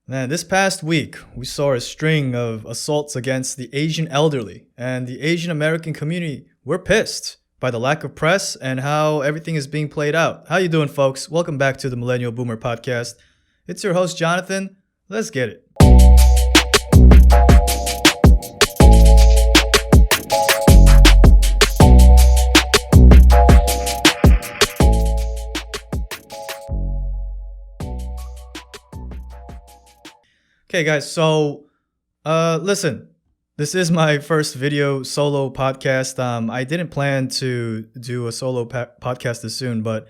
Man, this past week, we saw a string of assaults against the Asian elderly and the Asian American community. We're pissed by the lack of press and how everything is being played out. How you doing, folks? Welcome back to the Millennial Boomer Podcast. It's your host, Jonathan. Let's get it. Okay, guys, so listen, this is my first video solo podcast. I didn't plan to do a solo podcast this soon, but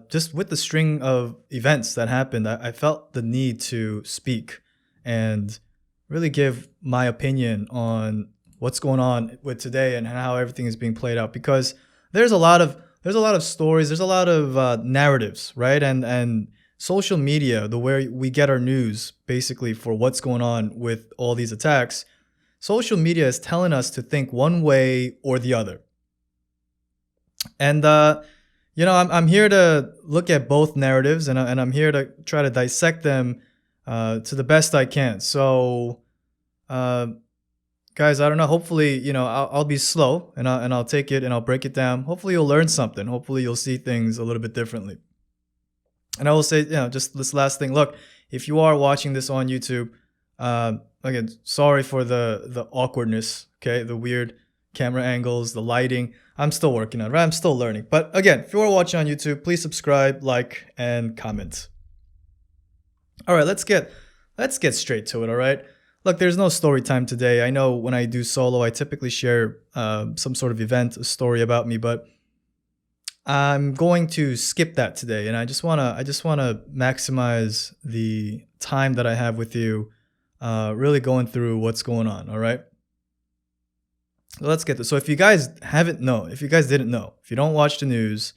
just with the string of events that happened, I felt the need to speak and really give my opinion on what's going on with today and how everything is being played out, because there's a lot of stories, there's a lot of narratives, right? And social media, the way we get our news basically for what's going on with all these attacks, social media is telling us to think one way or the other. And I'm here to look at both narratives, and I'm here to try to dissect them to the best I can. So guys, I don't know, hopefully, I'll be slow and I'll take it and I'll break it down. Hopefully you'll learn something. Hopefully you'll see things a little bit differently. And I will say, just this last thing. Look, if you are watching this on YouTube, again, sorry for the awkwardness, okay? The weird camera angles, the lighting. I'm still working on it, right? I'm still learning. But again, if you are watching on YouTube, please subscribe, like, and comment. All right, let's get straight to it, all right? Look, there's no story time today. I know when I do solo, I typically share some sort of event, a story about me, but I'm going to skip that today, and I just wanna maximize the time that I have with you, really going through what's going on. All right, so let's get this. So if you guys didn't know, if you don't watch the news,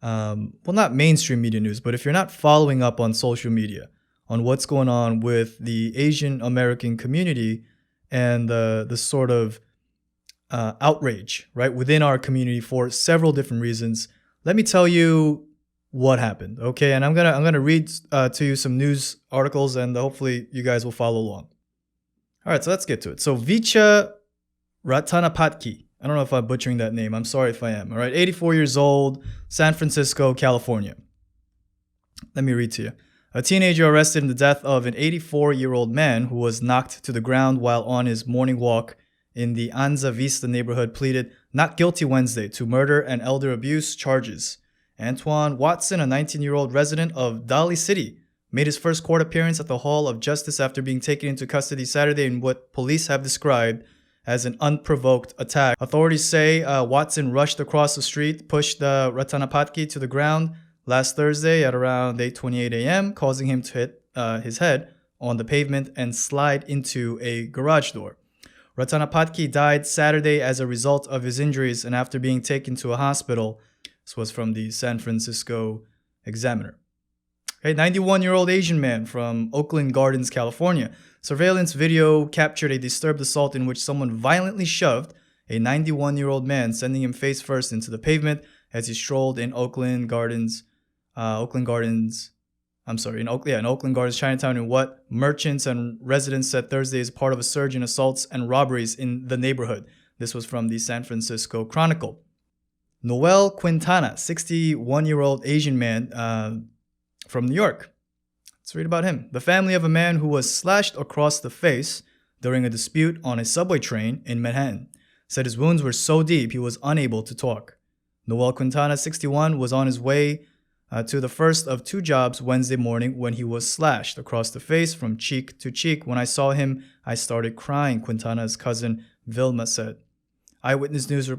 well, not mainstream media news, but if you're not following up on social media on what's going on with the Asian American community and the sort of outrage, right, within our community for several different reasons, let me tell you what happened, okay? And I'm gonna read to you some news articles, and hopefully you guys will follow along. All right, so let's get to it. So Vicha Ratanapatki, I don't know if I'm butchering that name. I'm sorry if I am. All right, 84 years old, San Francisco, California. Let me read to you. A teenager arrested in the death of an 84-year-old man who was knocked to the ground while on his morning walk in the Anza Vista neighborhood pleaded not guilty Wednesday to murder and elder abuse charges. Antoine Watson, a 19-year-old resident of Daly City, made his first court appearance at the Hall of Justice after being taken into custody Saturday in what police have described as an unprovoked attack. Authorities say Watson rushed across the street, pushed Ratanapatki to the ground last Thursday at around 8:28 a.m., causing him to hit his head on the pavement and slide into a garage door. Ratanapatki died Saturday as a result of his injuries and after being taken to a hospital. This was from the San Francisco Examiner. A 91-year-old Asian man from Oakland Gardens, California. Surveillance video captured a disturbed assault in which someone violently shoved a 91-year-old man, sending him face first into the pavement as he strolled in Oakland Gardens, Chinatown, in what merchants and residents said Thursday is part of a surge in assaults and robberies in the neighborhood. This was from the San Francisco Chronicle. Noel Quintana, 61-year-old Asian man from New York. Let's read about him. The family of a man who was slashed across the face during a dispute on a subway train in Manhattan said his wounds were so deep he was unable to talk. Noel Quintana, 61, was on his way to the first of two jobs Wednesday morning when he was slashed across the face from cheek to cheek. When I saw him, I started crying, Quintana's cousin Vilma said. Eyewitness News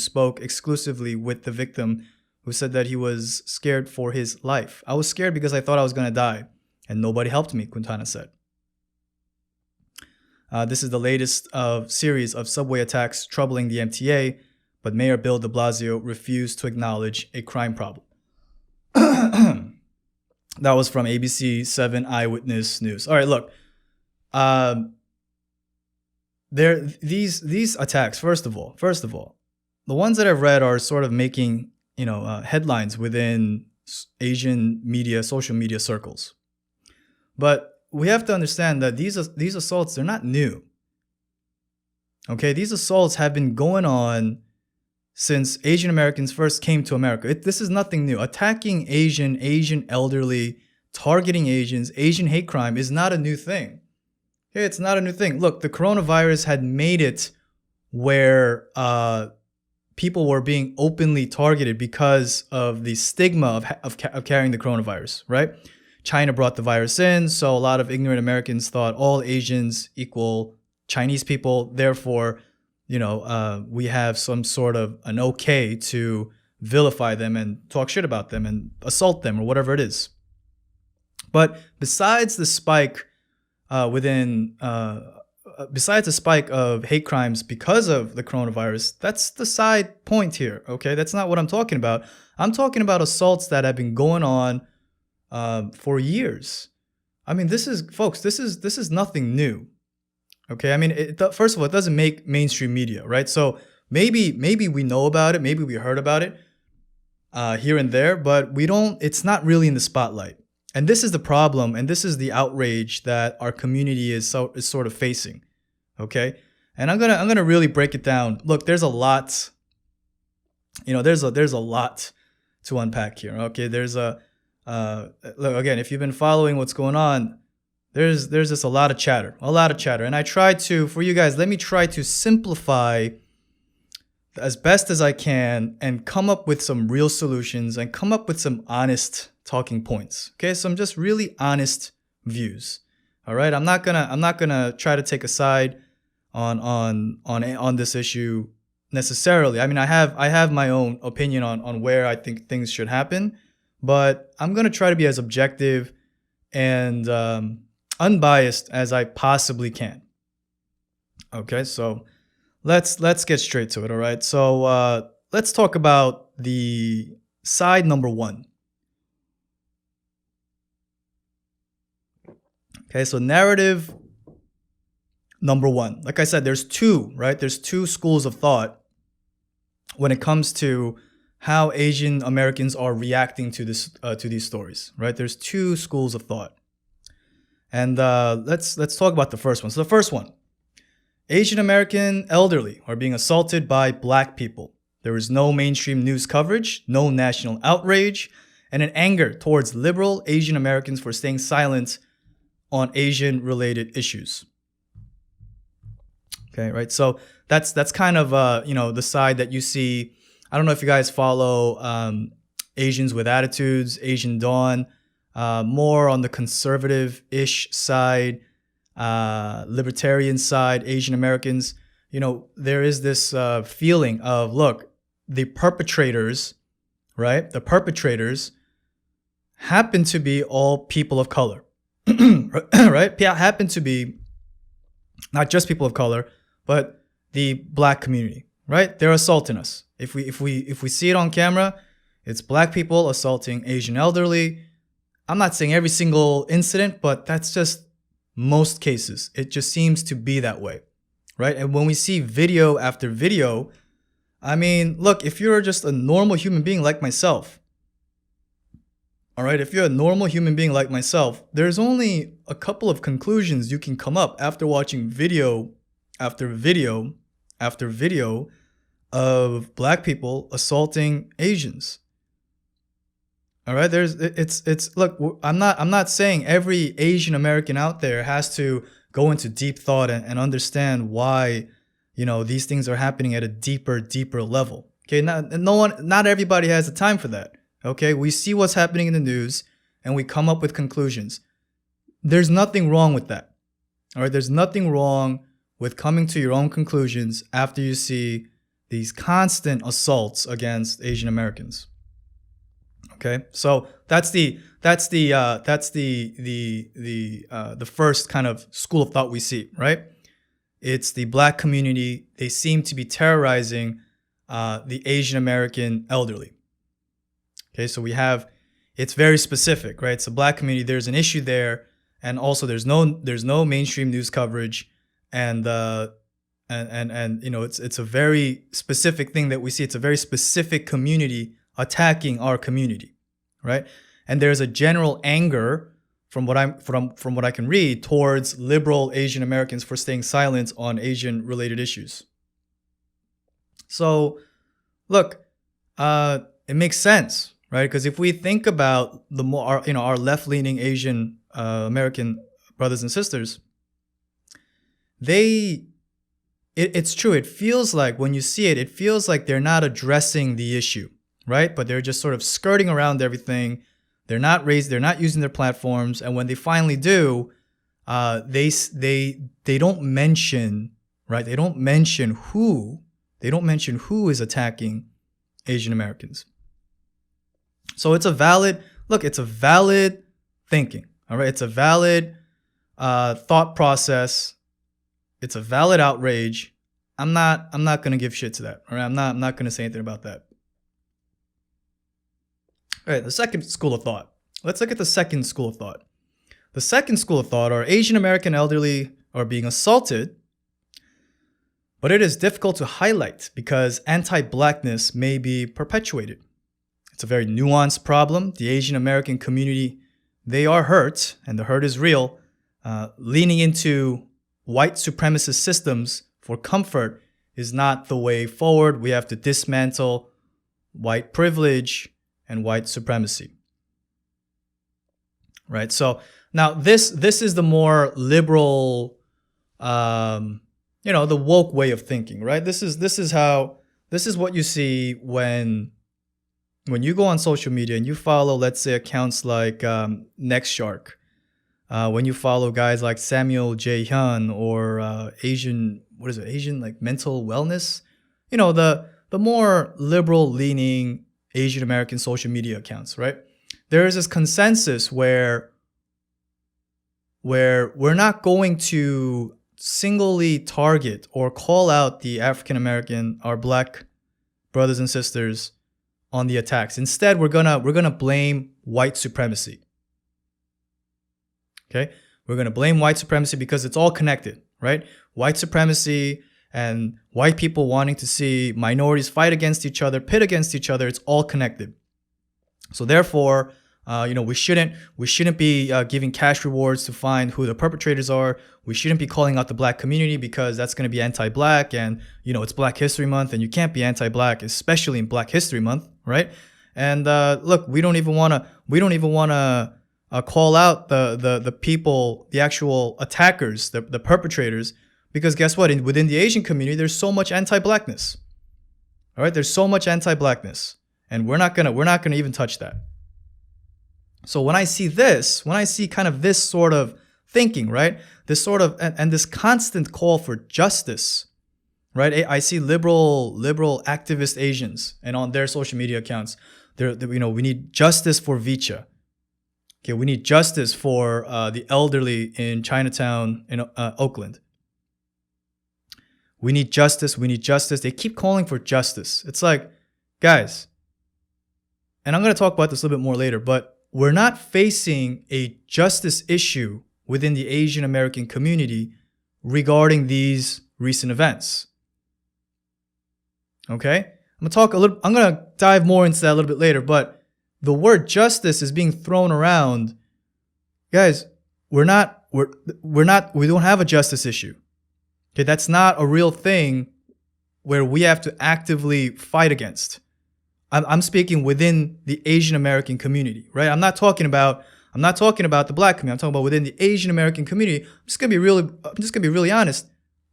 spoke exclusively with the victim, who said that he was scared for his life. I was scared because I thought I was going to die, and nobody helped me, Quintana said. This is the latest of series of subway attacks troubling the MTA, but Mayor Bill de Blasio refused to acknowledge a crime problem. That was from ABC 7 Eyewitness News. All right, look. These attacks, first of all, the ones that I've read are sort of making, headlines within Asian media, social media circles. But we have to understand that these assaults, they're not new. Okay, these assaults have been going on since Asian Americans first came to America. This is nothing new. Attacking Asian elderly, targeting Asians, Asian hate crime is not a new thing. Okay, it's not a new thing. Look, the coronavirus had made it where people were being openly targeted because of the stigma of carrying the coronavirus, right? China brought the virus in, so a lot of ignorant Americans thought all Asians equal Chinese people. Therefore, we have some sort of an okay to vilify them and talk shit about them and assault them or whatever it is. But besides the spike besides the spike of hate crimes because of the coronavirus, that's the side point here. Okay, that's not what I'm talking about. I'm talking about assaults that have been going on for years. I mean, this is nothing new. Okay, I mean, first of all, it doesn't make mainstream media, right? So maybe we know about it, maybe we heard about it here and there, but we don't. It's not really in the spotlight, and this is the problem, and this is the outrage that our community is sort of facing. Okay, and I'm gonna really break it down. Look, there's a lot. There's a lot to unpack here. Okay, look, again, if you've been following what's going on, there's just a lot of chatter. And I try to, for you guys, let me try to simplify as best as I can and come up with some real solutions and come up with some honest talking points. Okay, some just really honest views. All right, I'm not gonna try to take a side on this issue necessarily. I mean, I have my own opinion on where I think things should happen, but I'm gonna try to be as objective and unbiased as I possibly can. Okay, so let's get straight to it. All right, so let's talk about the side number one. Okay, so narrative number one. Like I said, there's two, right? There's two schools of thought when it comes to how Asian Americans are reacting to these stories, right? There's two schools of thought. And let's talk about the first one. So the first one, Asian American elderly are being assaulted by black people. There is no mainstream news coverage, no national outrage, and an anger towards liberal Asian Americans for staying silent on Asian-related issues. Okay, right? So that's kind of the side that you see. I don't know if you guys follow Asians with Attitudes, Asian Dawn, more on the conservative-ish side, libertarian side, Asian Americans. There is this feeling of, look, the perpetrators, right? The perpetrators happen to be all people of color, right? Happen to be not just people of color, but the black community, right? They're assaulting us. If we see it on camera, it's black people assaulting Asian elderly. I'm not saying every single incident, but that's just most cases. It just seems to be that way, right? And when we see video after video, I mean, look, if you're just a normal human being like myself, all right, if you're a normal human being like myself, there's only a couple of conclusions you can come up after watching video after video after video of black people assaulting Asians. All right, look, I'm not saying every Asian American out there has to go into deep thought and understand why, these things are happening at a deeper level. Okay, not everybody has the time for that. Okay, we see what's happening in the news and we come up with conclusions. There's nothing wrong with that. All right, there's nothing wrong with coming to your own conclusions after you see these constant assaults against Asian Americans. Okay, so that's the first kind of school of thought we see, right? It's the black community. They seem to be terrorizing the Asian American elderly. Okay, so it's very specific, right? It's the black community. There's an issue there, and also there's no mainstream news coverage, and it's a very specific thing that we see. It's a very specific community attacking our community, right? And there's a general anger from what I can read towards liberal Asian Americans for staying silent on Asian related issues. So, look, it makes sense, right? Because if we think about our left-leaning Asian American brothers and sisters, it's true. It feels like when you see it, it feels like they're not addressing the issue, right? But they're just sort of skirting around everything. They're not using their platforms, and when they finally do, they don't mention, right? They don't mention who is attacking Asian Americans. So it's a valid thinking, all right? It's a valid thought process. It's a valid outrage. I'm not going to give shit to that, all right? I'm not going to say anything about that. All right, the second school of thought. Let's look at the second school of thought. The second school of thought are Asian American elderly are being assaulted, but it is difficult to highlight because anti-blackness may be perpetuated. It's a very nuanced problem. The Asian American community, they are hurt, and the hurt is real. Leaning into white supremacist systems for comfort is not the way forward. We have to dismantle white privilege and white supremacy. Right? So now this is the more liberal, the woke way of thinking, right? This is what you see when you go on social media and you follow, let's say, accounts like Next Shark, when you follow guys like Samuel J. Hyun or Asian like mental wellness, the more liberal leaning Asian American social media accounts, right? There is this consensus where we're not going to singly target or call out the African American, our black brothers and sisters on the attacks. Instead, we're gonna blame white supremacy. Okay? We're gonna blame white supremacy because it's all connected, right? White supremacy and white people wanting to see minorities fight against each other, pit against each other, it's all connected. So therefore, we shouldn't be giving cash rewards to find who the perpetrators are. We shouldn't be calling out the black community because that's going to be anti-black, and it's Black History Month, and you can't be anti-black, especially in Black History Month, right? And look, we don't even want to call out the people, the actual attackers, the perpetrators, because guess what? Within the Asian community, there's so much anti-blackness. All right, there's so much anti-blackness, and we're not gonna even touch that. So when I see kind of this sort of thinking, right, this sort of and this constant call for justice, right? I see liberal activist Asians, and on their social media accounts, we need justice for Vicha. Okay, we need justice for the elderly in Chinatown in Oakland. We need justice. We need justice. They keep calling for justice. It's like, guys, and I'm going to talk about this a little bit more later, but we're not facing a justice issue within the Asian American community regarding these recent events. Okay? I'm going to dive more into that a little bit later, but the word justice is being thrown around. Guys, we don't have a justice issue. Okay, that's not a real thing where we have to actively fight against. I'm speaking within the Asian American community, right? I'm not talking about the black community. I'm talking about within the Asian American community. I'm just gonna be really honest.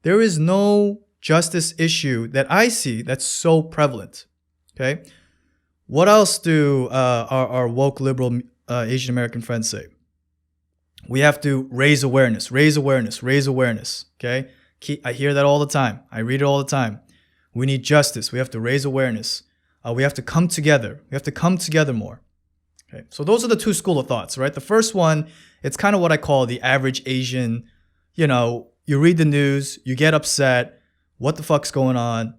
There is no justice issue that I see that's so prevalent. Okay, what else do our woke liberal Asian American friends say? We have to raise awareness. Okay, I hear that all the time. I read it all the time. We need justice. We have to raise awareness. We have to come together. We have to come together more. Okay, so those are the two schools of thoughts, right? The first one, it's kind of what I call the average Asian. You read the news, you get upset. What the fuck's going on?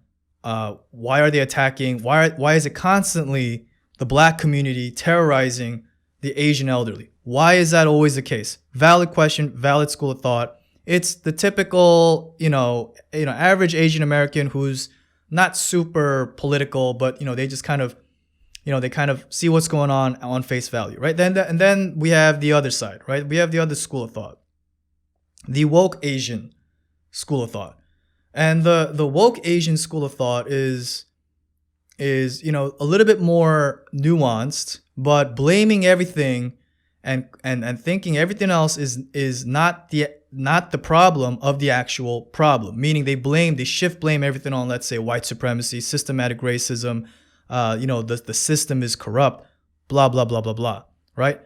Why are they attacking? Why is it constantly the black community terrorizing the Asian elderly? Why is that always the case? Valid question, valid school of thought. It's the typical, average Asian American who's not super political, but they just kind of they kind of see what's going on face value, right? And then we have the other side, right? We have the other school of thought, the woke Asian school of thought. And the woke Asian school of thought is a little bit more nuanced, but blaming everything and thinking everything else is not the problem of the actual problem. Meaning they shift blame everything on, let's say, white supremacy, systematic racism, the system is corrupt, blah blah blah blah blah, right?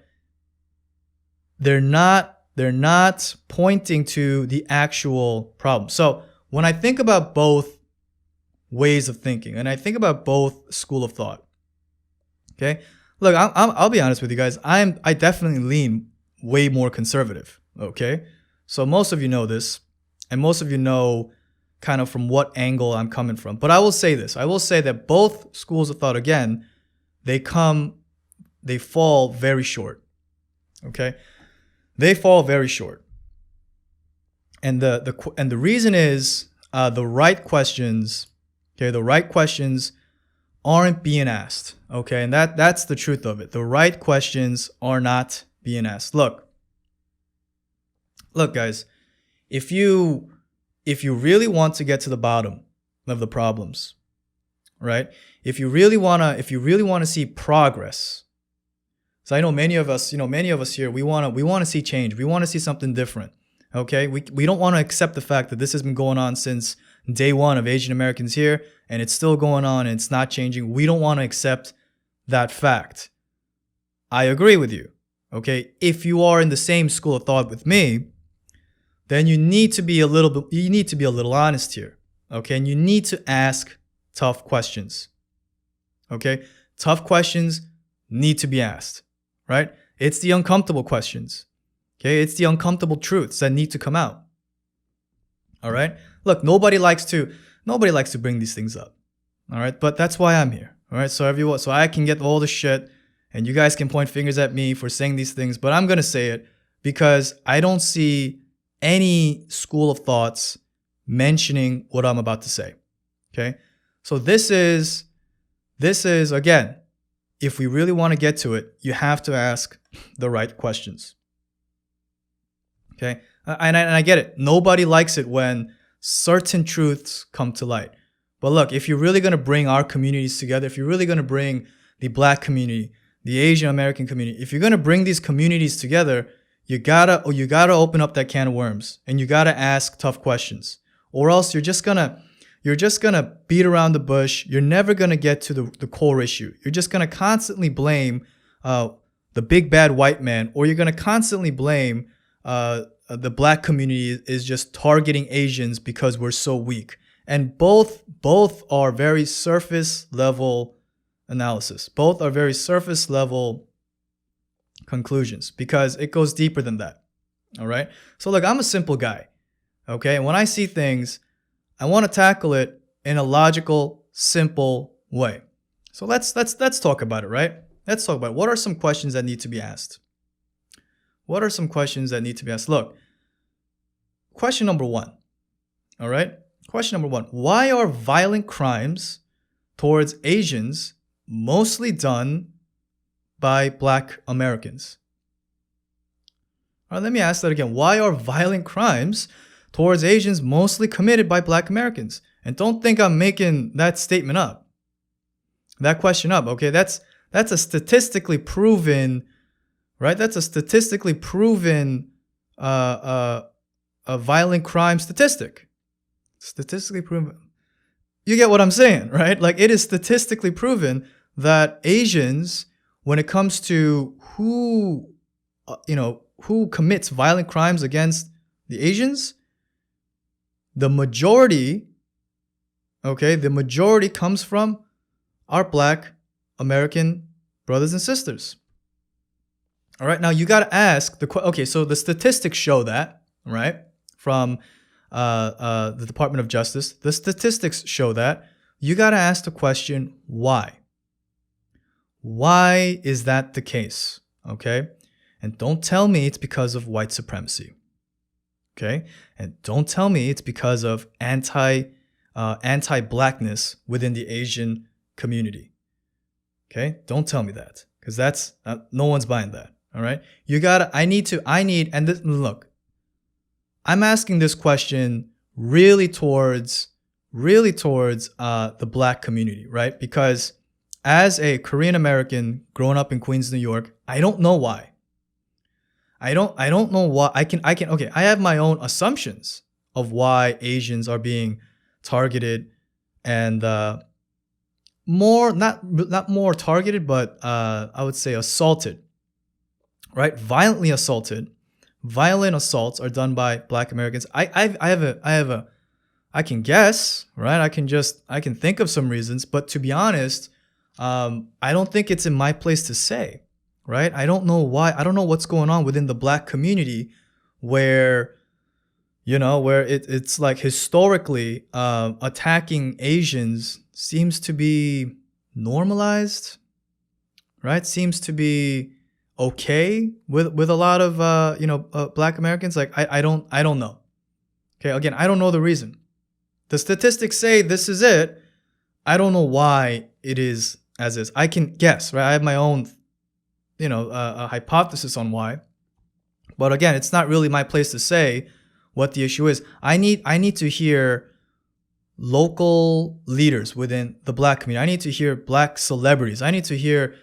They're not pointing to the actual problem. So when I think about both ways of thinking, and I think about both school of thought, okay, look, I'll be honest with you guys. I definitely lean way more conservative. Okay, so most of you know this, and most of you know kind of from what angle I'm coming from. But I will say this: I will say that both schools of thought, again, they fall very short. Okay, they fall very short. And the reason is the right questions. Okay, the right questions aren't being asked. Okay, and that's the truth of it. The right questions are not being asked. Look, guys, if you really want to get to the bottom of the problems, right? If you really wanna see progress. So I know many of us here, we wanna see change. We wanna see something different. Okay, we don't want to accept the fact that this has been going on since day one of Asian Americans here, and it's still going on and it's not changing. We don't want to accept that fact. I agree with you. Okay, if you are in the same school of thought with me, then you need to be a little honest here. Okay, and you need to ask tough questions. Okay, tough questions need to be asked, right? It's the uncomfortable questions. Okay, it's the uncomfortable truths that need to come out. All right. Look, nobody likes to bring these things up. All right, but that's why I'm here. All right, so I can get all the shit, and you guys can point fingers at me for saying these things, but I'm gonna say it because I don't see any school of thoughts mentioning what I'm about to say. Okay, so this is again, if we really want to get to it, you have to ask the right questions. Okay, and I get it. Nobody likes it when certain truths come to light. But look, if you're really going to bring our communities together, if you're really going to bring the Black community, the Asian American community, if you're going to bring these communities together, you gotta open up that can of worms, and you gotta ask tough questions, or else you're just gonna beat around the bush. You're never gonna get to the core issue. You're just gonna constantly blame the big bad white man, or you're gonna constantly blame the Black community is just targeting Asians because we're so weak. And both are very surface level analysis. Both are very surface level conclusions, because it goes deeper than that. All right. So look, I'm a simple guy. Okay. And when I see things, I want to tackle it in a logical, simple way. So let's talk about it, right? Let's talk about it. What are some questions that need to be asked? What are some questions that need to be asked? Look, question number one. All right. Question number one. Why are violent crimes towards Asians mostly done by Black Americans? All right, let me ask that again. Why are violent crimes towards Asians mostly committed by Black Americans? And don't think I'm making that statement up, that question up. Okay, that's a statistically proven, right? That's a statistically proven a violent crime statistic. Statistically proven. You get what I'm saying, right? Like, it is statistically proven that Asians, when it comes to who commits violent crimes against the Asians, the majority comes from our Black American brothers and sisters. All right, now you got to ask so the statistics show that, right? From the Department of Justice, the statistics show that. You got to ask the question, why? Why is that the case? Okay? And don't tell me it's because of white supremacy. Okay? And don't tell me it's because of anti-blackness within the Asian community. Okay? Don't tell me that, because that's no one's buying that. All right? Look, I'm asking this question really towards the Black community, right? Because as a Korean American growing up in Queens, New York, I don't know why. I don't know why. Okay, I have my own assumptions of why Asians are being targeted, and not more targeted, but I would say assaulted, right? Violently assaulted. Violent assaults are done by Black Americans. I can guess, right? I can think of some reasons, but to be honest, I don't think it's in my place to say, right? I don't know why. I don't know what's going on within the Black community where, where it's like historically attacking Asians seems to be normalized, right? Seems to be okay with a lot of Black Americans. Like I don't know. Okay, again, I don't know the reason. The statistics say this is it. I don't know why it is as is. I can guess, right? I have my own, a hypothesis on why. But again, it's not really my place to say what the issue is. I need to hear local leaders within the Black community. I need to hear Black celebrities. I need to hear,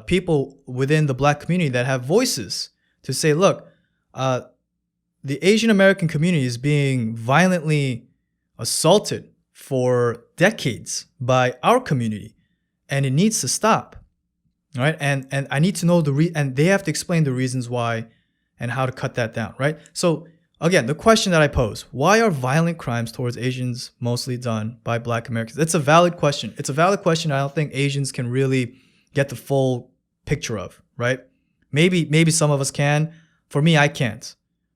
people within the Black community that have voices to say, look, the Asian American community is being violently assaulted for decades by our community, and it needs to stop. Right? And I need to know and they have to explain the reasons why and how to cut that down, right? So again, the question that I pose, why are violent crimes towards Asians mostly done by Black Americans? It's a valid question. It's a valid question I don't think Asians can really get the full picture of, right? Maybe some of us can. For me, I can't.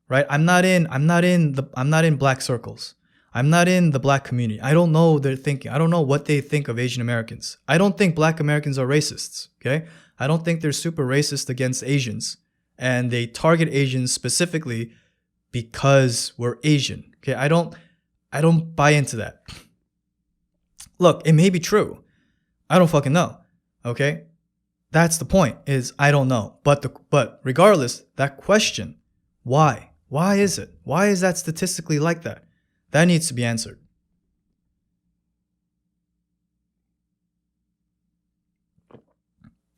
Right? I'm not in Black circles. I'm not in the Black community. I don't know their thinking. I don't know what they think of Asian Americans. I don't think Black Americans are racists, okay? I don't think they're super racist against Asians, and they target Asians specifically because we're Asian. Okay? I don't buy into that. Look, it may be true. I don't fucking know. Okay? That's the point, is I don't know. But regardless, that question, why? Why is it? Why is that statistically like that? That needs to be answered.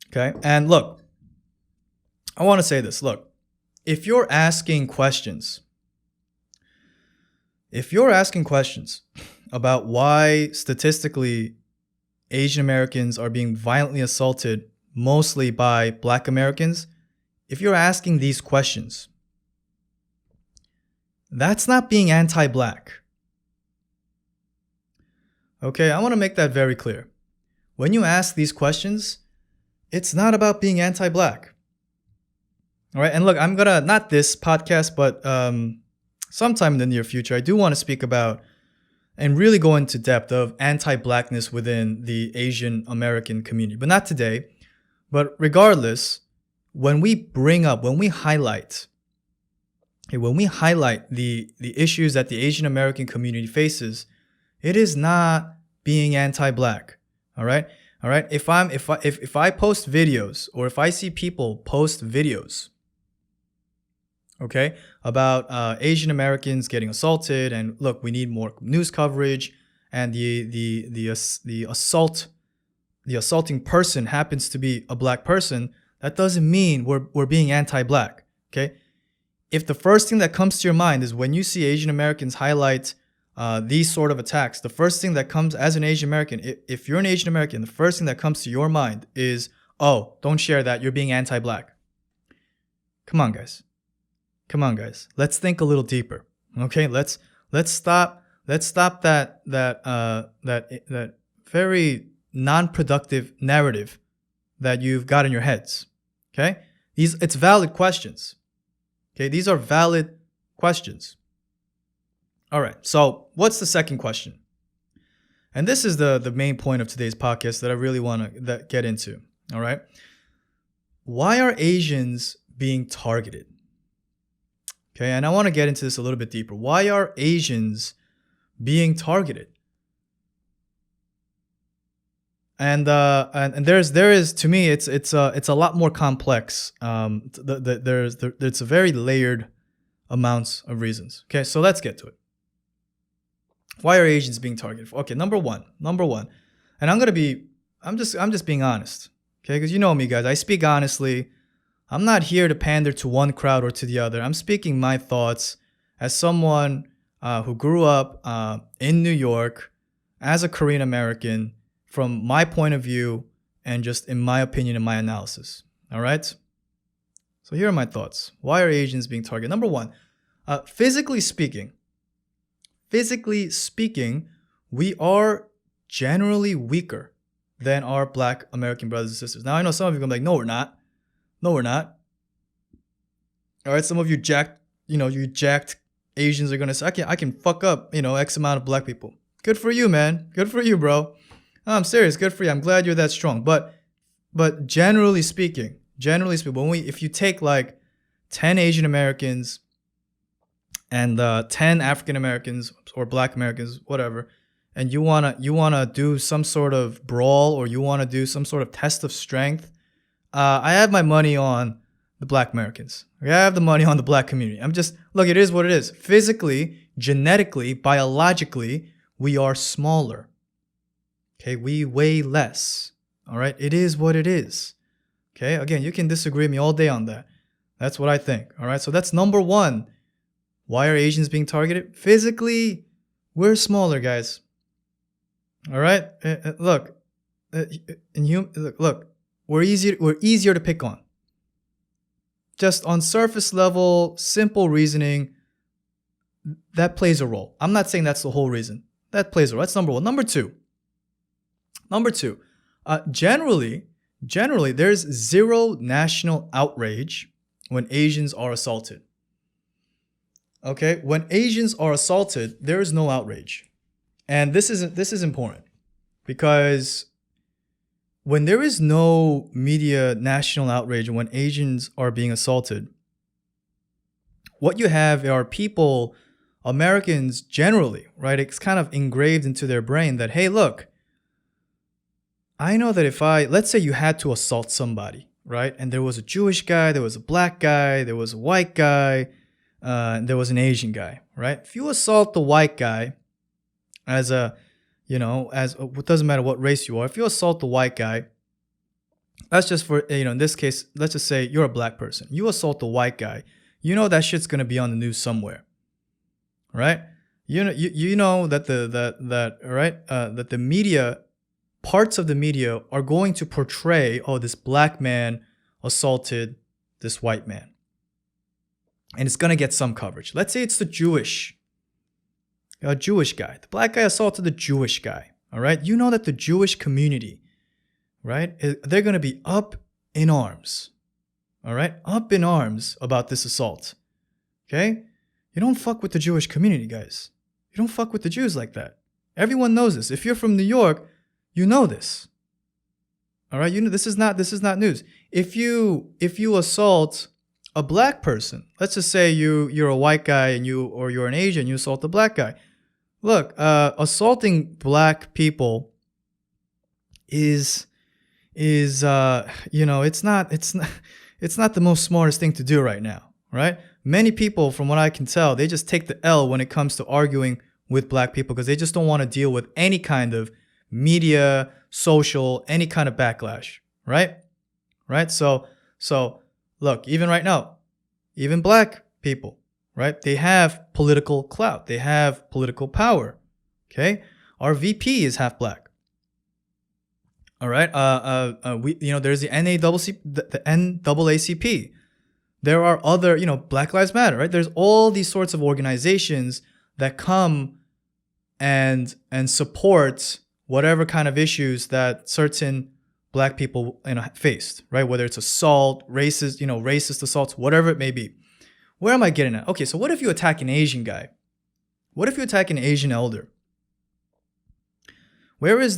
Okay? And look, I want to say this. Look, if you're asking questions about why statistically Asian Americans are being violently assaulted mostly by Black Americans, if you're asking these questions, that's not being anti-Black. Okay, I want to make that very clear. When you ask these questions, it's not about being anti-Black. All right, and look, I'm gonna, not this podcast, but sometime in the near future, I do want to speak about and really go into depth of anti-Blackness within the Asian American community. But not today. But regardless, when we highlight the issues that the Asian American community faces, it is not being anti-Black. All right? If I post videos, or if I see people post videos, okay, about Asian Americans getting assaulted, and look, we need more news coverage, and the assaulting person happens to be a Black person, that doesn't mean we're being anti-Black. Okay, if the first thing that comes to your mind is when you see Asian Americans highlight these sort of attacks, the first thing that comes as an Asian American, if you're an Asian American, the first thing that comes to your mind is, oh, don't share that, you're being anti-Black. Come on, guys. Let's think a little deeper. Okay, let's stop that very non-productive narrative that you've got in your heads. Okay, it's valid questions. Okay, these are valid questions. All right, so what's the second question? And this is the main point of today's podcast that I really want to get into. All right, why are Asians being targeted? Okay, and I want to get into this a little bit deeper. Why are Asians being targeted? And there is, to me, it's a lot more complex. It's a very layered amounts of reasons. Okay, so let's get to it. Why are Asians being targeted? Okay, number one, and I'm just being honest. Okay, because you know me, guys. I speak honestly. I'm not here to pander to one crowd or to the other. I'm speaking my thoughts as someone who grew up in New York as a Korean American, from my point of view and just in my opinion and my analysis. All right? So here are my thoughts. Why are Asians being targeted? Number one, physically speaking, we are generally weaker than our Black American brothers and sisters. Now, I know some of you are going to be like, no, we're not. No, we're not. All right, some of you jacked Asians are going to say, I can fuck up, X amount of Black people. Good for you, man. Good for you, bro. No, I'm serious. Good for you. I'm glad you're that strong. But generally speaking, if you take like 10 Asian Americans and 10 African Americans or Black Americans, whatever, and you wanna do some sort of brawl, or you wanna do some sort of test of strength, I have my money on the Black Americans. I have the money on the Black community. Look, it is what it is. Physically, genetically, biologically, we are smaller. Okay, we weigh less. All right, it is what it is. Okay, again, you can disagree with me all day on that. That's what I think. All right, so that's number one. Why are Asians being targeted? Physically, we're smaller, guys. All right, look, we're easier to pick on. Just on surface level, simple reasoning, that plays a role. I'm not saying that's the whole reason. That plays a role. That's number one. Number two, generally, there's zero national outrage when Asians are assaulted. Okay, when Asians are assaulted, there is no outrage. And this is important, because when there is no media national outrage when Asians are being assaulted, what you have are people, Americans generally, right? It's kind of engraved into their brain that, hey, look, I know that let's say you had to assault somebody, right? And there was a Jewish guy, there was a Black guy, there was a white guy, and there was an Asian guy, right? If you assault the white guy it doesn't matter what race you are. If you assault the white guy, that's just for, in this case, let's just say you're a Black person. You assault the white guy, that shit's going to be on the news somewhere, right? You know that that the media, parts of the media are going to portray, oh, this Black man assaulted this white man. And it's going to get some coverage. Let's say it's a Jewish guy. The Black guy assaulted the Jewish guy. All right. You know that the Jewish community, right, they're going to be up in arms. All right. Up in arms about this assault. Okay. You don't fuck with the Jewish community, guys. You don't fuck with the Jews like that. Everyone knows this. If you're from New York, you know this. All right. This is not news. If you assault a Black person, let's just say you're a white guy or you're an Asian, you assault a Black guy. Look, assaulting Black people is it's not the most smartest thing to do right now, right? Many people, from what I can tell, they just take the L when it comes to arguing with Black people, because they just don't want to deal with any kind of media, social, any kind of backlash, right? Right? So look, even right now, even Black people, right? They have political clout. They have political power. Okay? Our VP is half Black. All right? There's the NAACP. There are other, Black Lives Matter, right? There's all these sorts of organizations that come and support whatever kind of issues that certain Black people faced, right? Whether it's assault, racist assaults, whatever it may be. Where am I getting at? Okay, so what if you attack an Asian guy? What if you attack an Asian elder? Where is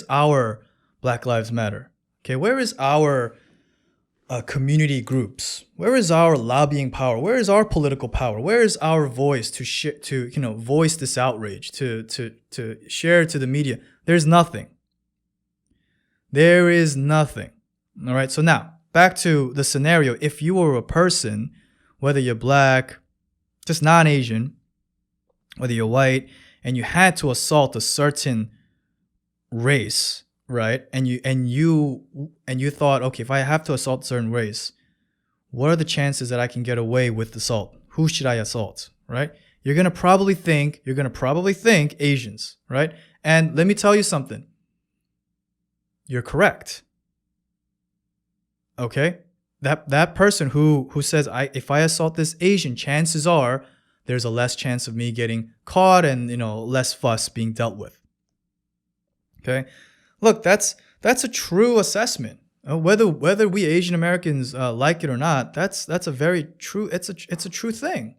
our Black Lives Matter? Okay, where is our community groups? Where is our lobbying power? Where is our political power? Where is our voice to voice this outrage, to share to the media? There's nothing. There is nothing. All right. So now back to the scenario. If you were a person, whether you're black, just non-Asian, whether you're white, and you had to assault a certain race, right? And you thought, okay, if I have to assault a certain race, what are the chances that I can get away with assault? Who should I assault, right? You're gonna probably think Asians, right? And let me tell you something. You're correct. Okay? That person who says if I assault this Asian, chances are there's a less chance of me getting caught and less fuss being dealt with. Okay? Look, that's a true assessment. Whether we Asian Americans like it or not, that's a very true. It's a true thing.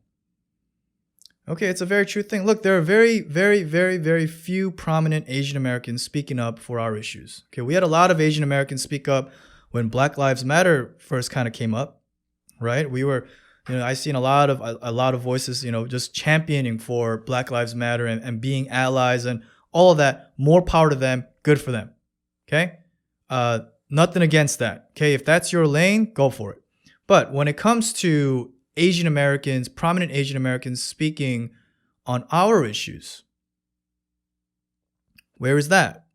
Okay, it's a very true thing. Look, there are very, very, very, very few prominent Asian Americans speaking up for our issues. Okay, we had a lot of Asian Americans speak up when Black Lives Matter first kind of came up, right? We were, I seen a lot of voices, just championing for Black Lives Matter and being allies and all of that. More power to them. Good for them. Okay, nothing against that. Okay, if that's your lane, go for it. But when it comes to Asian Americans, prominent Asian Americans speaking on our issues, where is that?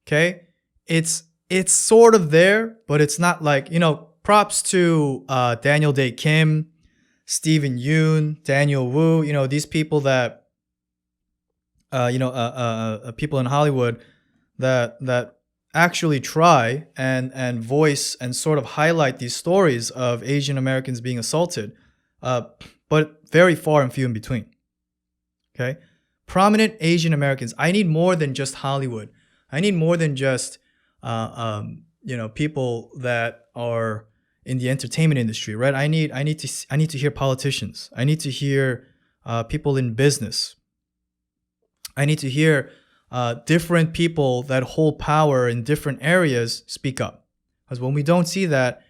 Okay, it's sort of there, but it's not like, props to Daniel Day Kim, Stephen Yoon, Daniel Wu, these people that, people in Hollywood that actually try and voice and sort of highlight these stories of Asian Americans being assaulted, but very far and few in between. Okay, prominent Asian Americans. I need more than just Hollywood. I need more than just people that are in the entertainment industry, right? I need to hear politicians. I need to hear people in business. I need to hear different people that hold power in different areas speak up. Because when we don't see that,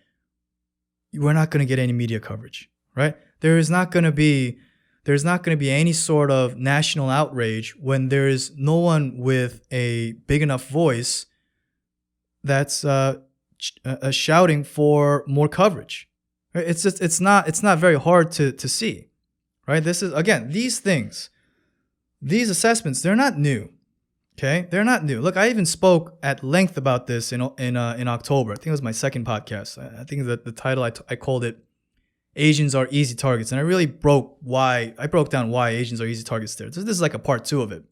we're not going to get any media coverage, right? There's not going to be any sort of national outrage when there is no one with a big enough voice that's shouting for more coverage. Right? It's not very hard to see, right? This is, again, these assessments, they're not new. Okay, they're not new. Look, I even spoke at length about this in October. I think it was my second podcast. I think that the title I called it "Asians Are Easy Targets," and I really broke down why Asians are easy targets there. This is like a part 2 of it.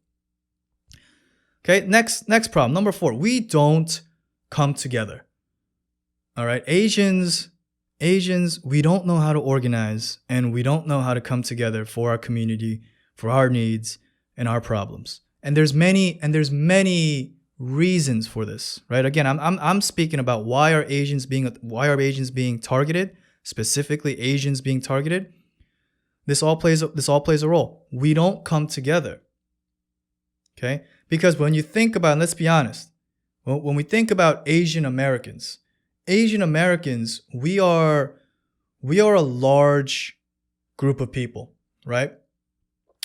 Okay, next problem, number 4. We don't come together. All right, Asians, we don't know how to organize, and we don't know how to come together for our community, for our needs and our problems. And there's many reasons for this, right? Again, I'm speaking about why are Asians being targeted, specifically Asians being targeted. This all plays a role. We don't come together. Okay? Because when you think about, and let's be honest, when we think about Asian Americans, we are a large group of people, right?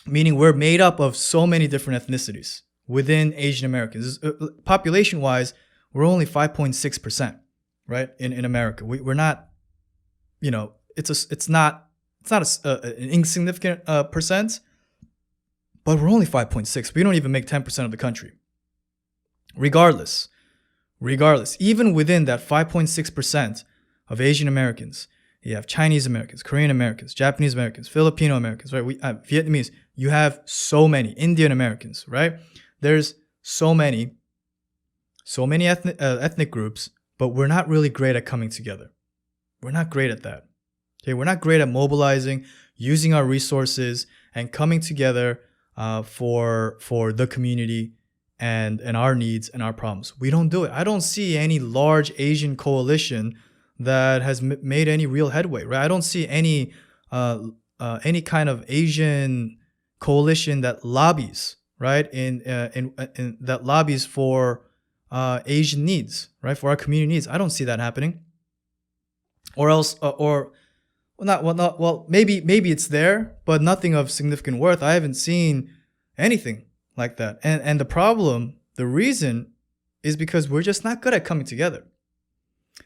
Meaning we're made up of so many different ethnicities within Asian Americans. Population-wise, we're only 5.6%, right? In America, we're not, it's not an insignificant percent, but we're only 5.6. We don't even make 10% of the country. Regardless, even within that 5.6% of Asian Americans, you have Chinese Americans, Korean Americans, Japanese Americans, Filipino Americans, right? We have Vietnamese. You have so many Indian Americans, right? There's so many ethnic groups, but we're not really great at coming together. We're not great at that. Okay, we're not great at mobilizing, using our resources, and coming together for the community and our needs and our problems. We don't do it. I don't see any large Asian coalition that has made any real headway, right? I don't see any kind of Asian coalition that lobbies, right? In that lobbies for Asian needs, right? For our community needs. I don't see that happening. or else, or well, maybe it's there, but nothing of significant worth. I haven't seen anything like that. And the reason is because we're just not good at coming together.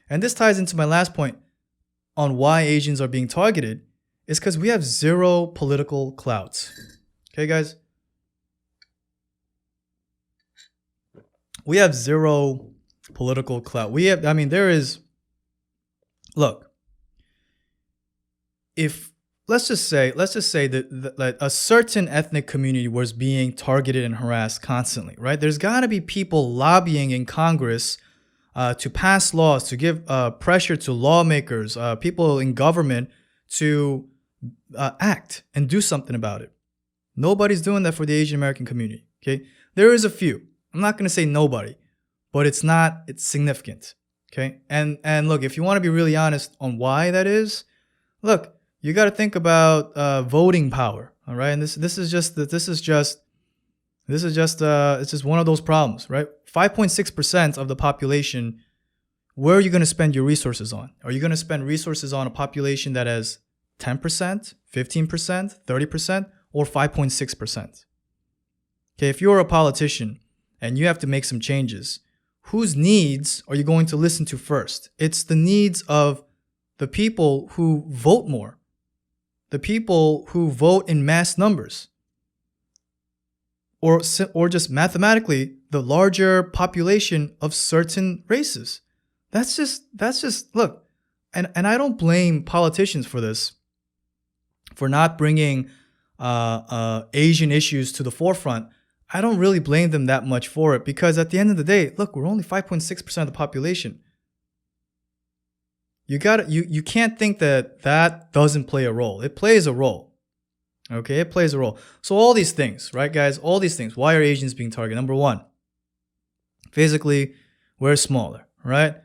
And this ties into my last point on why Asians are being targeted, is because we have zero political clout. Okay, guys? We have zero political clout. Look, if let's just say that a certain ethnic community was being targeted and harassed constantly, right? There's got to be people lobbying in Congress to pass laws, to give pressure to lawmakers, people in government to act and do something about it. Nobody's doing that for the Asian American community. Okay, there is a few. I'm not going to say nobody, but it's significant. Okay, and look, if you want to be really honest on why that is, look, you got to think about voting power. All right, and it's just one of those problems, right? 5.6% of the population. Where are you going to spend your resources on? Are you going to spend resources on a population that has 10%, 15%, 30%, or 5.6%? Okay, if you're a politician and you have to make some changes, whose needs are you going to listen to first? It's the needs of the people who vote more, the people who vote in mass numbers, or just mathematically, the larger population of certain races. That's just look, and I don't blame politicians for this, for not bringing Asian issues to the forefront. I don't really blame them that much for it, because at the end of the day, look, we're only 5.6% of the population. You can't think that doesn't play a role. It plays a role. Okay, it plays a role. So all these things, right, guys? All these things. Why are Asians being targeted? Number one, physically, we're smaller, right?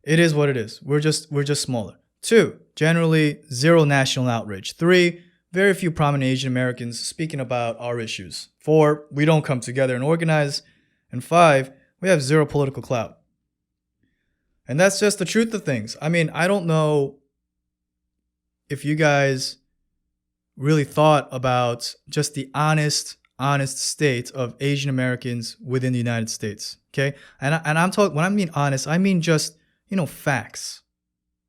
It is what it is. We're just smaller. Two, generally zero national outrage. Three, very few prominent Asian Americans speaking about our issues. Four, we don't come together and organize. And five, we have zero political clout. And that's just the truth of things. I mean, I don't know if you guys really thought about just the honest state of Asian Americans within the United States. Okay, and I'm talking, when I mean honest, I mean just, facts.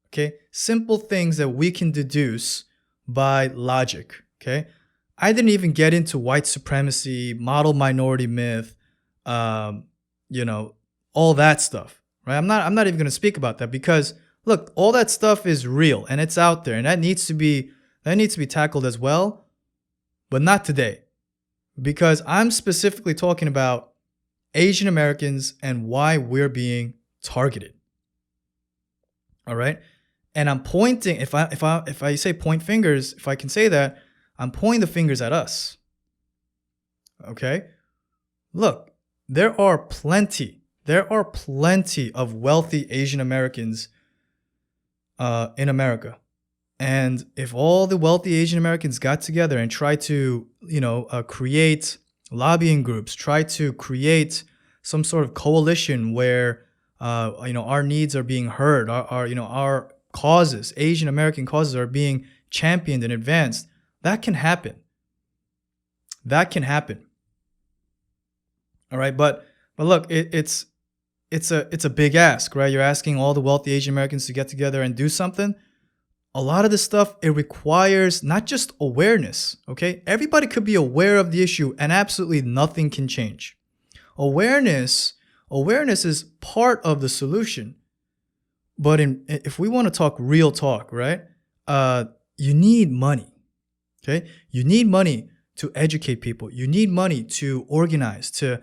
Okay, simple things that we can deduce by logic. Okay, I didn't even get into white supremacy, model minority myth, all that stuff. Right? I'm not even going to speak about that, because look, all that stuff is real and it's out there, and that needs to be tackled as well, but not today, because I'm specifically talking about Asian Americans and why we're being targeted. All right, and I'm pointing. If I say point fingers, if I can say that, I'm pointing the fingers at us. Okay, look, there are plenty of wealthy Asian Americans in America. And if all the wealthy Asian Americans got together and tried to, create lobbying groups, try to create some sort of coalition where, our needs are being heard, our causes, Asian American causes, are being championed and advanced, that can happen. That can happen. All right, but look, it's a big ask, right? You're asking all the wealthy Asian Americans to get together and do something. A lot of this stuff, it requires not just awareness, okay? Everybody could be aware of the issue and absolutely nothing can change. Awareness is part of the solution. But if we want to talk real talk, right? You need money, okay? You need money to educate people. You need money to organize, to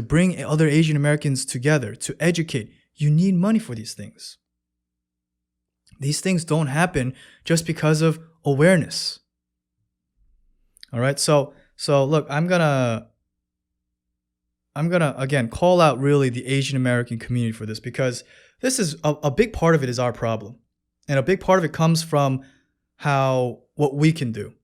bring other Asian Americans together, to educate. You need money for these things. These things don't happen just because of awareness. All right, so look, I'm gonna again call out really the Asian American community for this, because this is a big part of it is our problem, and a big part of it comes from what we can do.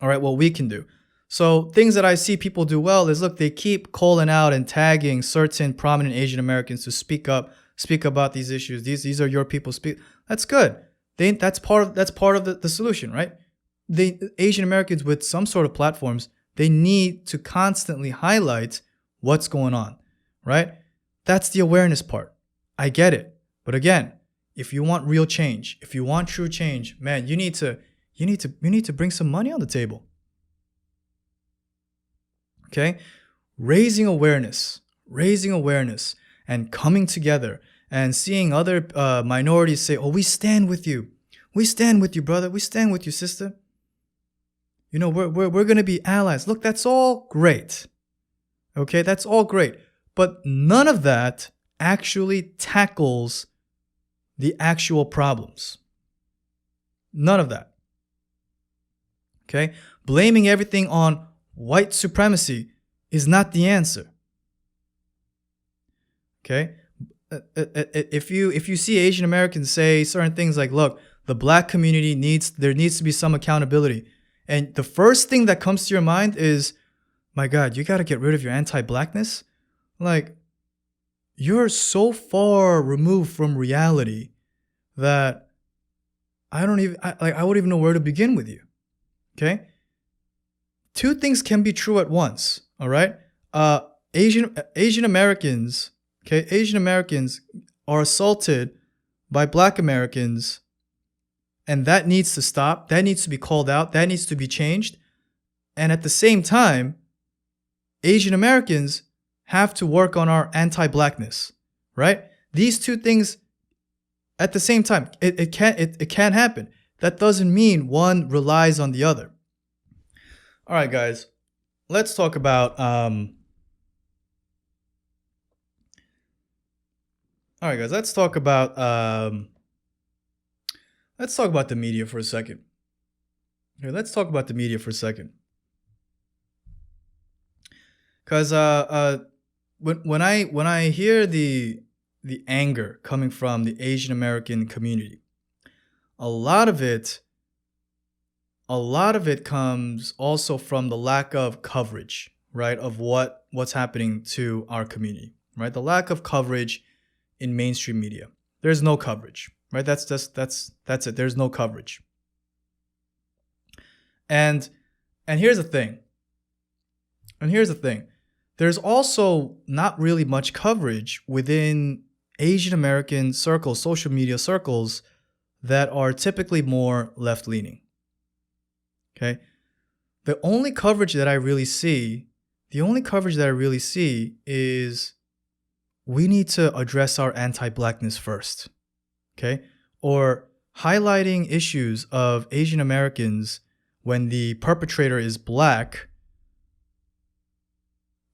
All right, what we can do. So things that I see people do well is, look, they keep calling out and tagging certain prominent Asian Americans to speak up, speak about these issues. These are your people. Speak. That's good. That's part of the solution, right? Asian Americans with some sort of platforms, they need to constantly highlight what's going on, right? That's the awareness part. I get it. But again, if you want real change, if you want true change, man, you need to bring some money on the table. Okay? Raising awareness and coming together and seeing other minorities say, "Oh, we stand with you. We stand with you, brother. We stand with you, sister. You know, we're going to be allies." Look, that's all great. Okay? That's all great. But none of that actually tackles the actual problems. None of that. Okay? Blaming everything on white supremacy is not the answer. Okay? If you see Asian Americans say certain things like, "Look, the black community there needs to be some accountability," and the first thing that comes to your mind is, "My God, you got to get rid of your anti-blackness." Like, you're so far removed from reality that I wouldn't even know where to begin with you. Okay? Two things can be true at once. All right? Asian Americans, okay? Asian Americans are assaulted by black Americans, and that needs to stop. That needs to be called out. That needs to be changed. And at the same time, Asian Americans have to work on our anti-blackness, right? These two things at the same time, it can't happen. That doesn't mean one relies on the other. All right, guys, let's talk about let's talk about the media for a second. Okay, let's talk about the media for a second. Because when I hear the anger coming from the Asian American community, a lot of it comes also from the lack of coverage, right, of what's happening to our community, right? The lack of coverage in mainstream media. There's no coverage, right? That's it. There's no coverage. And here's the thing. There's also not really much coverage within Asian American circles, social media circles, that are typically more left-leaning. Okay? The only coverage that I really see is we need to address our anti-blackness first. Okay? Or highlighting issues of Asian Americans when the perpetrator is black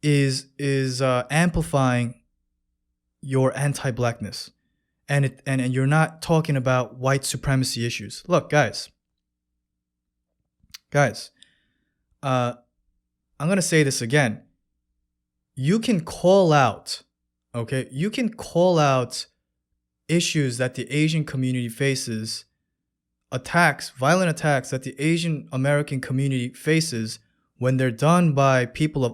is amplifying your anti-blackness, and you're not talking about white supremacy issues. Look, guys, I'm gonna say this again. You can call out, okay? You can call out issues that the Asian community faces, violent attacks that the Asian American community faces when they're done by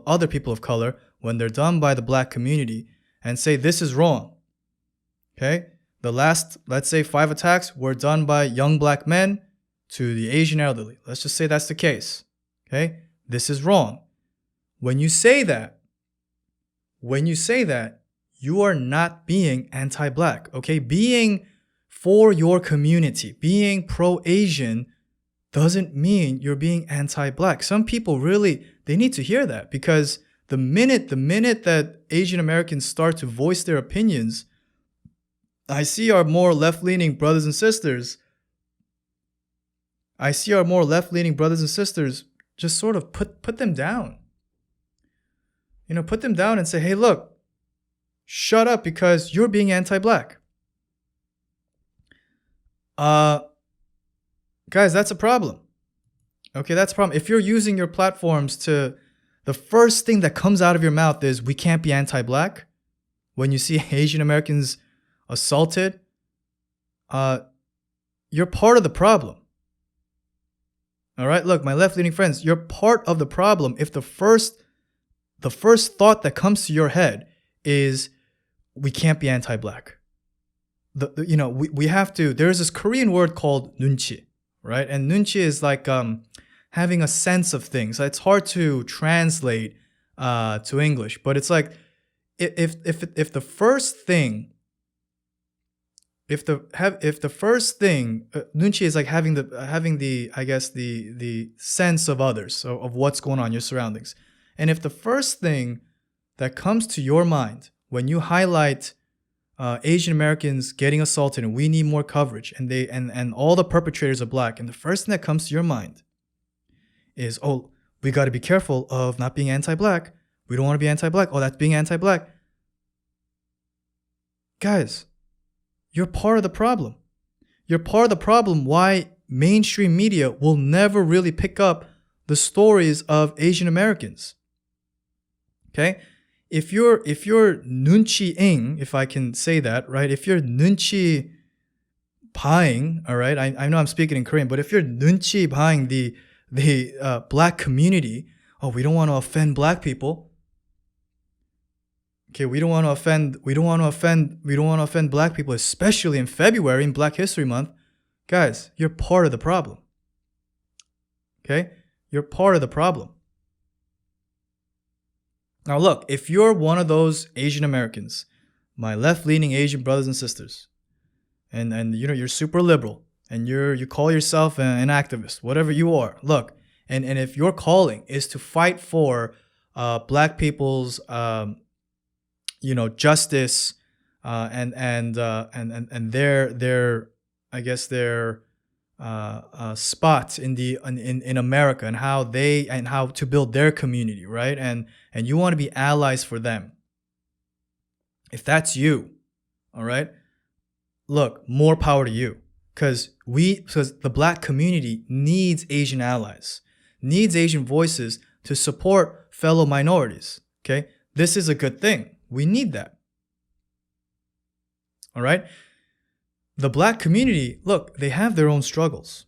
other people of color, when they're done by the black community, and say this is wrong. Okay? The last, let's say, 5 attacks were done by young black men to the Asian elderly. Let's just say that's the case. Okay? This is wrong. When you say that, you are not being anti-black. Okay? Being for your community, being pro-Asian doesn't mean you're being anti-black. Some people really, they need to hear that, because the minute that Asian Americans start to voice their opinions, I see our more left-leaning brothers and sisters just sort of put them down. You know, put them down and say, "Hey, look, shut up because you're being anti-black." Guys, that's a problem. Okay, that's a problem. If you're using your platforms the first thing that comes out of your mouth is, "We can't be anti-black," when you see Asian Americans assaulted, you're part of the problem. All right, look, my left-leaning friends, you're part of the problem if the first thought that comes to your head is, "We can't be anti-black." we have to. There's this Korean word called 눈치, right? And 눈치 is like having a sense of things. It's hard to translate to English, but it's like if the first thing, if the first thing, 눈치 is like having the I guess the sense of others, so of what's going on, your surroundings. And if the first thing that comes to your mind when you highlight Asian Americans getting assaulted and we need more coverage, and all the perpetrators are black, and the first thing that comes to your mind is, oh, we got to be careful of not being anti-black. We don't want to be anti-black. Oh, that's being anti-black. Guys, you're part of the problem. You're part of the problem why mainstream media will never really pick up the stories of Asian Americans. Okay? If you're 눈치ing, if I can say that, right? If you're 눈치 buying, all right? I know I'm speaking in Korean, but if you're 눈치 buying the black community, oh, we don't want to offend black people. Okay, we don't want to offend black people, especially in February in Black History Month. Guys, you're part of the problem. Okay? You're part of the problem. Now look, if you're one of those Asian Americans, my left-leaning Asian brothers and sisters, and you're super liberal, and you call yourself an activist, whatever you are, look, and if your calling is to fight for black people's justice and their I guess their spot in America, and how to build their community, right? And you want to be allies for them. If that's you, all right, look, more power to you, because the black community needs Asian allies, needs Asian voices to support fellow minorities. Okay, this is a good thing. We need that. All right. The black community, look, they have their own struggles.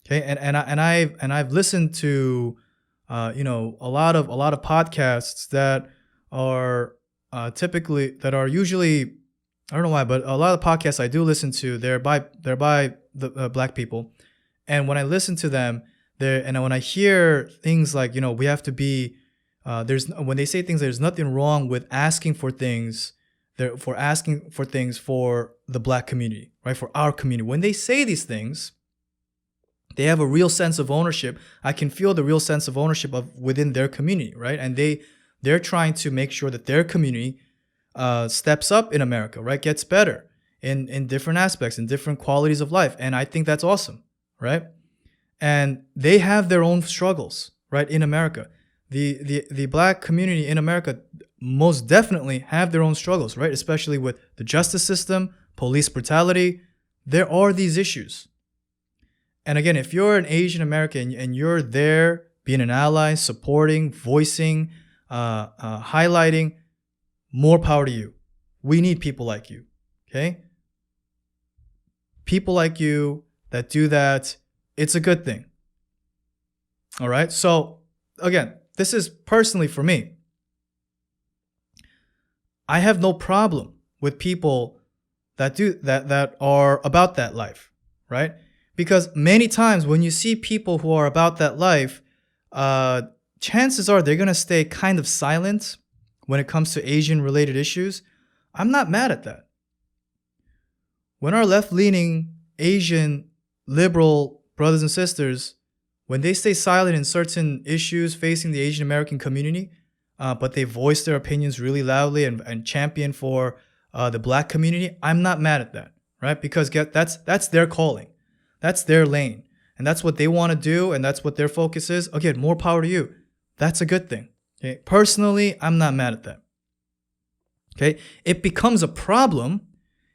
Okay, and I've listened to a lot of podcasts that are usually, I don't know why, but a lot of podcasts I do listen to, they're by the black people, and when I listen to them, when I hear things like, we have to be when they say things, there's nothing wrong with asking for things. For asking for things for the black community, right? For our community. When they say these things, they have a real sense of ownership. I can feel the real sense of ownership within their community, right? And they're trying to make sure that their community steps up in America, right? Gets better in different aspects, in different qualities of life. And I think that's awesome, right? And they have their own struggles, right, in America. The black community in America most definitely have their own struggles, right? Especially with the justice system, police brutality. There are these issues. And again, if you're an Asian American and you're there being an ally, supporting, voicing, highlighting, more power to you. We need people like you, okay? People like you that do that, it's a good thing. All right? So, again, this is personally for me. I have no problem with people that are about that life, right? Because many times when you see people who are about that life, chances are they're going to stay kind of silent when it comes to Asian-related issues. I'm not mad at that. When our left-leaning Asian liberal brothers and sisters, when they stay silent in certain issues facing the Asian American community, but they voice their opinions really loudly and champion for the black community, I'm not mad at that, right? Because that's their calling. That's their lane. And that's what they want to do, and that's what their focus is. Again, more power to you. That's a good thing. Okay? Personally, I'm not mad at that. Okay? It becomes a problem.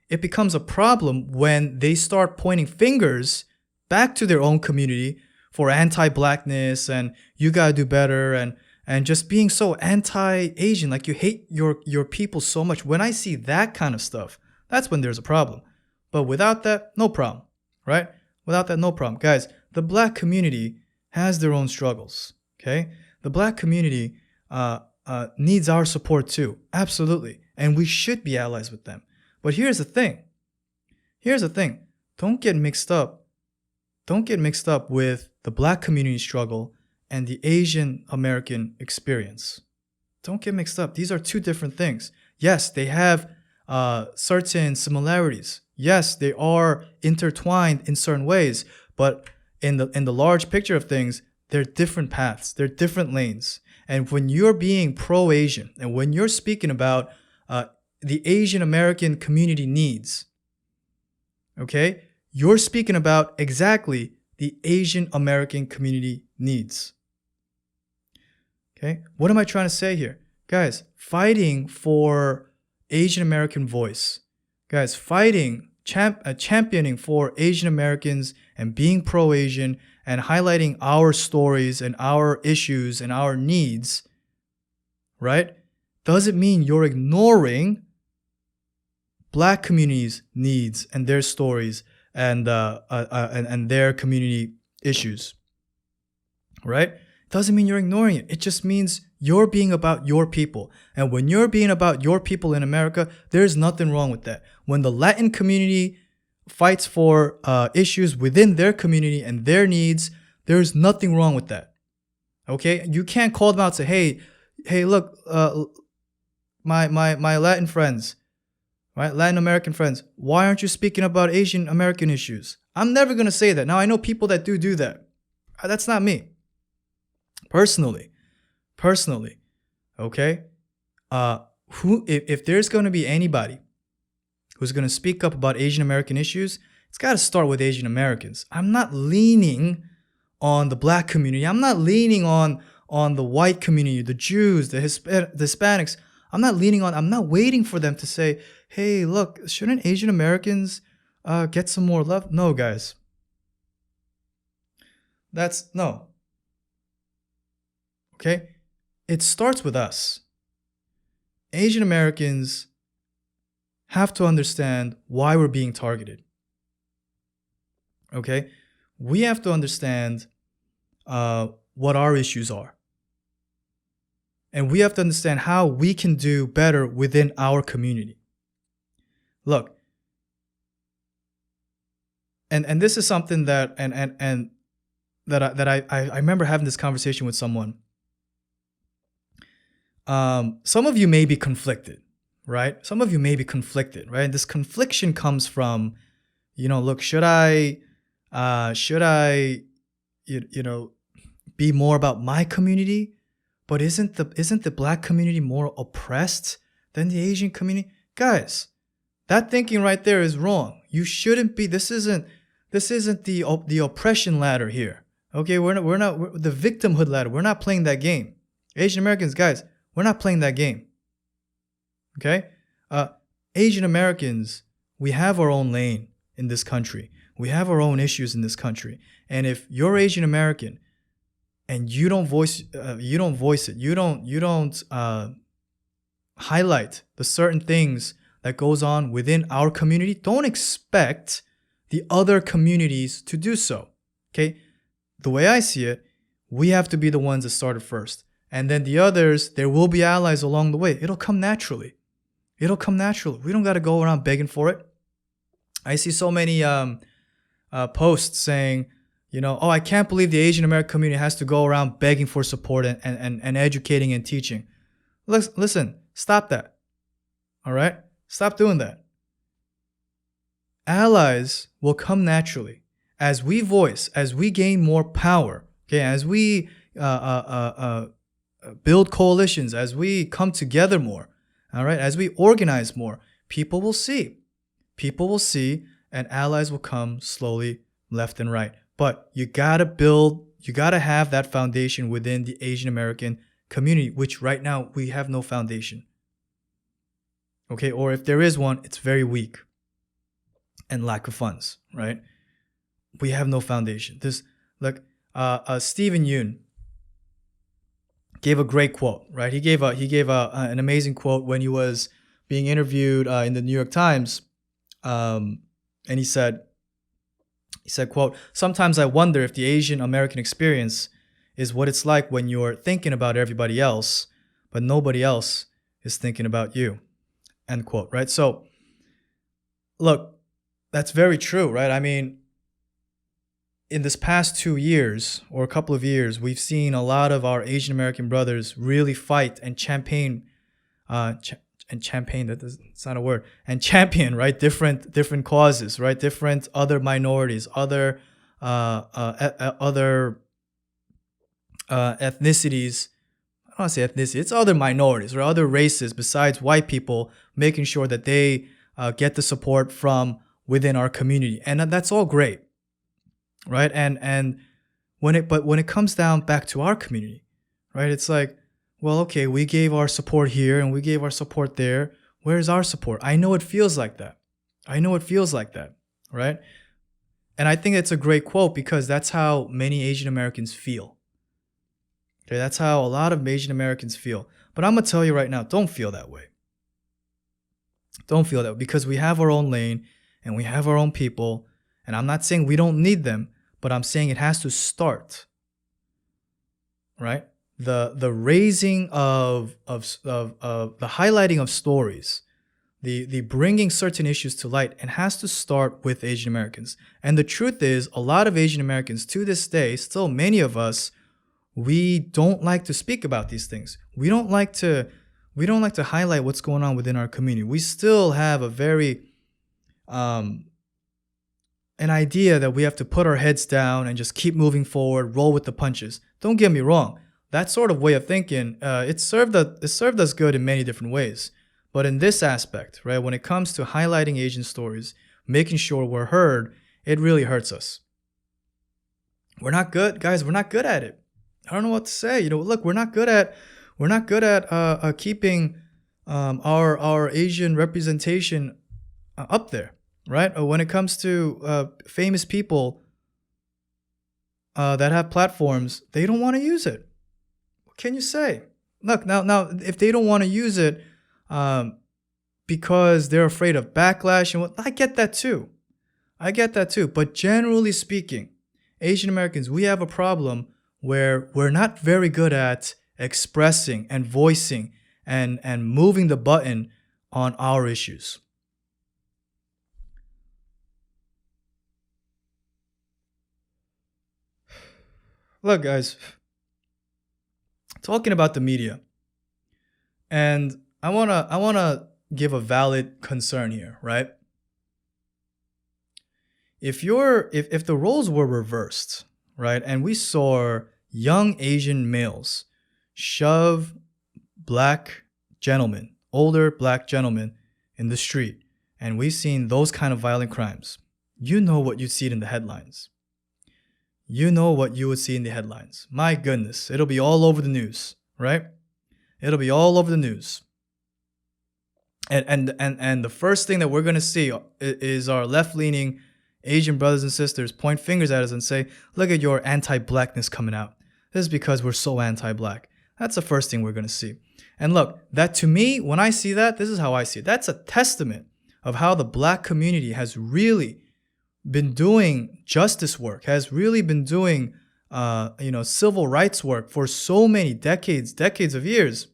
It becomes a problem when they start pointing fingers back to their own community for anti-blackness and you gotta do better and just being so anti-Asian, like you hate your people so much. When I see that kind of stuff, that's when there's a problem. But without that, no problem, right? Without that, no problem. Guys, the black community has their own struggles, okay? The black community needs our support too, absolutely. And we should be allies with them. But here's the thing. here's the thing. Don't get mixed up with the Black community struggle and the Asian American experience. Don't get mixed up. These are two different things. Yes, they have certain similarities. Yes, they are intertwined in certain ways, but in the large picture of things, they're different paths. They're different lanes. And when you're being pro-Asian and when you're speaking about the Asian American community needs, okay, you're speaking about exactly the Asian American community needs. Okay, what am I trying to say here? Guys, fighting for Asian American voice. Guys, championing for Asian Americans and being pro-Asian and highlighting our stories and our issues and our needs, right? Doesn't mean you're ignoring Black communities' needs and their stories and their community issues, right? Doesn't mean you're ignoring it. It just means you're being about your people. And when you're being about your people in America, there's nothing wrong with that. When the Latin community fights for issues within their community and their needs, there's nothing wrong with that. Okay? You can't call them out and say, hey, look, my Latin friends, right? Latin American friends, why aren't you speaking about Asian American issues? I'm never going to say that. Now, I know people that do that. That's not me. Personally, okay? If there's going to be anybody who's going to speak up about Asian American issues, it's got to start with Asian Americans. I'm not leaning on the Black community. I'm not leaning on the white community, the Jews, the Hispanics. I'm not waiting for them to say, hey, look, shouldn't Asian Americans get some more love? No, guys. No. Okay? It starts with us. Asian Americans have to understand why we're being targeted. Okay? We have to understand what our issues are. And we have to understand how we can do better within our community. Look, and this is something that I remember having this conversation with someone. Some of you may be conflicted, right? Some of you may be conflicted, right? And this confliction comes from, look, should I be more about my community? But isn't the Black community more oppressed than the Asian community? Guys, that thinking right there is wrong. You shouldn't be. This isn't the oppression ladder here. Okay, we're the victimhood ladder. We're not playing that game. Asian Americans, guys, we're not playing that game. Okay? Asian Americans, we have our own lane in this country. We have our own issues in this country. And if you're Asian American and you don't voice it, you don't highlight the certain things that goes on within our community, don't expect the other communities to do so. Okay? The way I see it, we have to be the ones that started first. And then the others, there will be allies along the way. It'll come naturally. We don't got to go around begging for it. I see so many posts saying, oh, I can't believe the Asian American community has to go around begging for support and educating and teaching. Listen, stop that. All right? Stop doing that. Allies will come naturally as we voice, as we gain more power, okay, as we build coalitions, as we come together more, all right, as we organize more, people will see, and allies will come slowly left and right. But you gotta have that foundation within the Asian American community, which right now we have no foundation. Okay, or if there is one, it's very weak and lack of funds, right? We have no foundation. Stephen Yoon gave a great quote, right? He gave an amazing quote when he was being interviewed in the New York Times, and he said, quote, "Sometimes I wonder if the Asian American experience is what it's like when you're thinking about everybody else, but nobody else is thinking about you," end quote, right? So, look, That's very true, right? I mean, in this past 2 years or a couple of years, we've seen a lot of our Asian American brothers really fight and champagne, and champagne, that doesn't, it's not a word, and champion, right? Different causes, right? Different other minorities, other ethnicities. I don't want to say ethnicity, it's other minorities or other races besides white people, making sure that they get the support from within our community. And that's all great, right? And when it comes down back to our community, right? It's like, well, okay, we gave our support here and we gave our support there. Where's our support? I know it feels like that. Right? And I think it's a great quote because that's how many Asian Americans feel. Okay, that's how a lot of Asian Americans feel. But I'm going to tell you right now, don't feel that way. Don't feel that way, because we have our own lane and we have our own people. And I'm not saying we don't need them, but I'm saying it has to start. Right? The raising of the highlighting of stories, the bringing certain issues to light, it has to start with Asian Americans. And the truth is, a lot of Asian Americans to this day, still many of us, we don't like to speak about these things. We don't like to highlight what's going on within our community. We still have a very an idea that we have to put our heads down and just keep moving forward, roll with the punches. Don't get me wrong. That sort of way of thinking, it served us good in many different ways. But in this aspect, right, when it comes to highlighting Asian stories, making sure we're heard, it really hurts us. We're not good, guys. We're not good at it. I don't know what to say. Look, we're not good at keeping our Asian representation up there, right? When it comes to famous people that have platforms, they don't want to use it. What can you say? Look, now, if they don't want to use it because they're afraid of backlash, and I get that too. But generally speaking, Asian Americans, we have a problem where we're not very good at expressing and voicing and moving the button on our issues. Look, guys, talking about the media, and I wanna give a valid concern here, right? If the roles were reversed, right, and we saw young Asian males shove older black gentlemen in the street, and we've seen those kind of violent crimes, you know what you'd see in the headlines. My goodness, it'll be all over the news, right? It'll be all over the news. And the first thing that we're going to see is our left-leaning Asian brothers and sisters point fingers at us and say, look at your anti-blackness coming out. This is because we're so anti-black. That's the first thing we're going to see. And look, that to me, when I see that, this is how I see it. That's a testament of how the black community has really been doing justice work, has really been doing civil rights work for so many decades of years,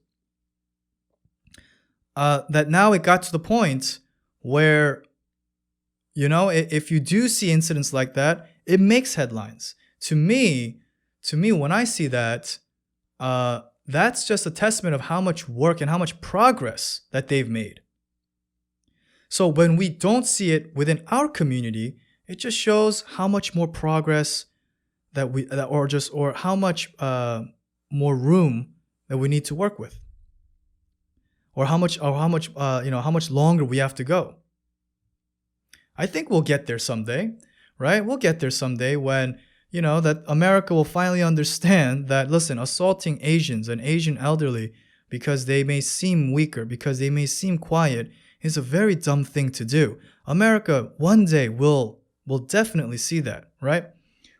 that now it got to the point where, if you do see incidents like that, it makes headlines. To me, when I see that, that's just a testament of how much work and how much progress that they've made. So when we don't see it within our community, it just shows how much more progress or how much more room that we need to work with, or how much longer we have to go. I think we'll get there someday, right? We'll get there someday when, that America will finally understand that, listen, assaulting Asians and Asian elderly because they may seem weaker, because they may seem quiet, is a very dumb thing to do. America one day will definitely see that, right?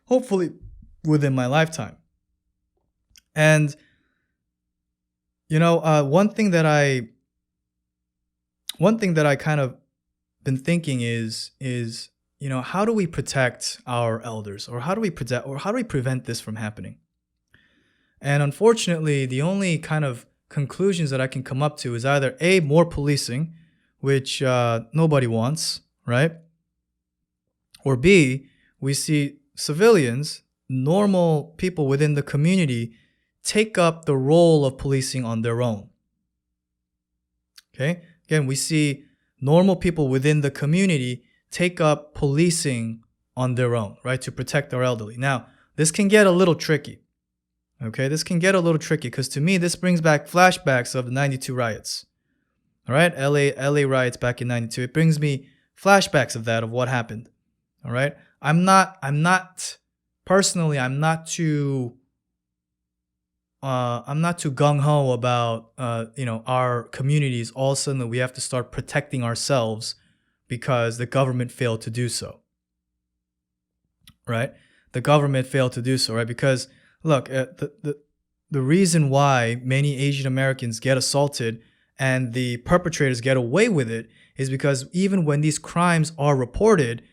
Hopefully within my lifetime. And one thing that I kind of been thinking is how do we protect our elders, or how do we prevent this from happening? And unfortunately, the only kind of conclusions that I can come up to is either A, more policing, which nobody wants, right? Or B, we see civilians, normal people within the community, take up the role of policing on their own. Okay? Again, we see normal people within the community take up policing on their own, right, to protect our elderly. Now, this can get a little tricky. Okay, this can get a little tricky because to me, this brings back flashbacks of the 92 riots. All right, LA riots back in 92. It brings me flashbacks of that, of what happened. All right, I'm not personally, I'm not too gung-ho about, our communities. All of a sudden we have to start protecting ourselves because the government failed to do so. Right? The government failed to do so, right? Because look, the reason why many Asian Americans get assaulted and the perpetrators get away with it is because even when these crimes are reported,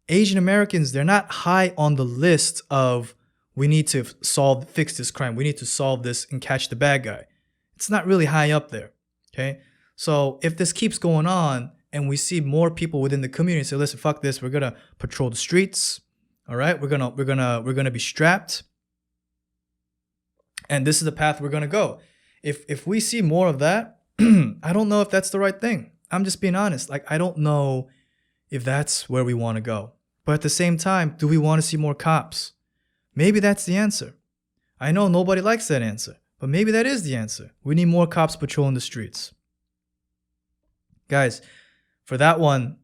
Asian Americans, they're not high on the list of we need to fix this crime. We need to solve this and catch the bad guy. It's not really high up there. Okay. So if this keeps going on and we see more people within the community say, listen, fuck this. We're going to patrol the streets. All right. We're going to be strapped. And this is the path we're going to go. If we see more of that, I don't know if that's the right thing. I'm just being honest. Like, I don't know if that's where we want to go. But at the same time, do we want to see more cops? Maybe that's the answer. I know nobody likes that answer, but maybe that is the answer. We need more cops patrolling the streets. Guys, for that one,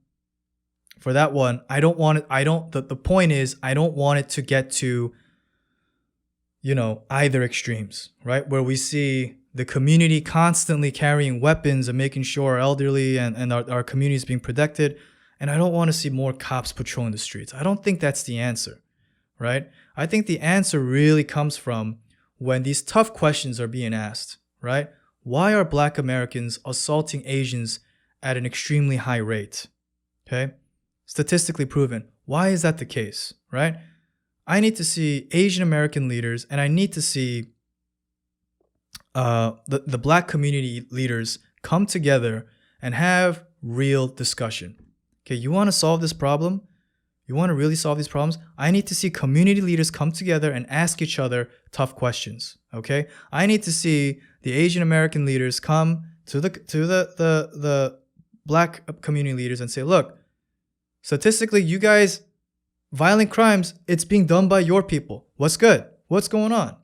I don't want it. The point is, I don't want it to get to, either extremes, right? Where we see the community constantly carrying weapons and making sure our elderly and our community is being protected. And I don't want to see more cops patrolling the streets. I don't think that's the answer, right? I think the answer really comes from when these tough questions are being asked, right? Why are Black Americans assaulting Asians at an extremely high rate? Okay? Statistically proven. Why is that the case, right? I need to see Asian American leaders and I need to see the Black community leaders come together and have real discussion. Okay, you want to solve this problem? You want to really solve these problems? I need to see community leaders come together and ask each other tough questions. Okay, I need to see the Asian American leaders come to the Black community leaders and say, look, statistically, you guys, violent crimes, it's being done by your people. What's good? What's going on?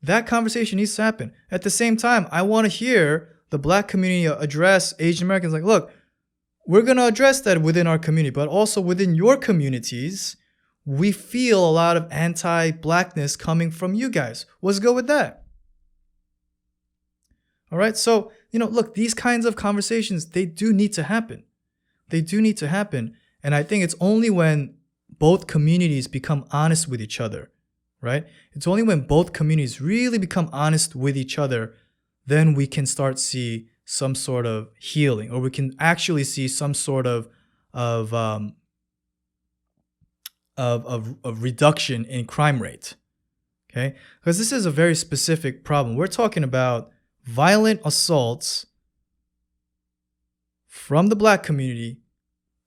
That conversation needs to happen. At the same time, I want to hear the Black community address Asian Americans like, look, we're going to address that within our community, but also within your communities, we feel a lot of anti-blackness coming from you guys. What's good with that? All right. So, look, these kinds of conversations, they do need to happen. They do need to happen. And I think it's only when both communities become honest with each other, right? It's only when both communities really become honest with each other, then we can start see some sort of healing, or we can actually see some sort of reduction in crime rate. Okay, because this is a very specific problem. We're talking about violent assaults from the Black community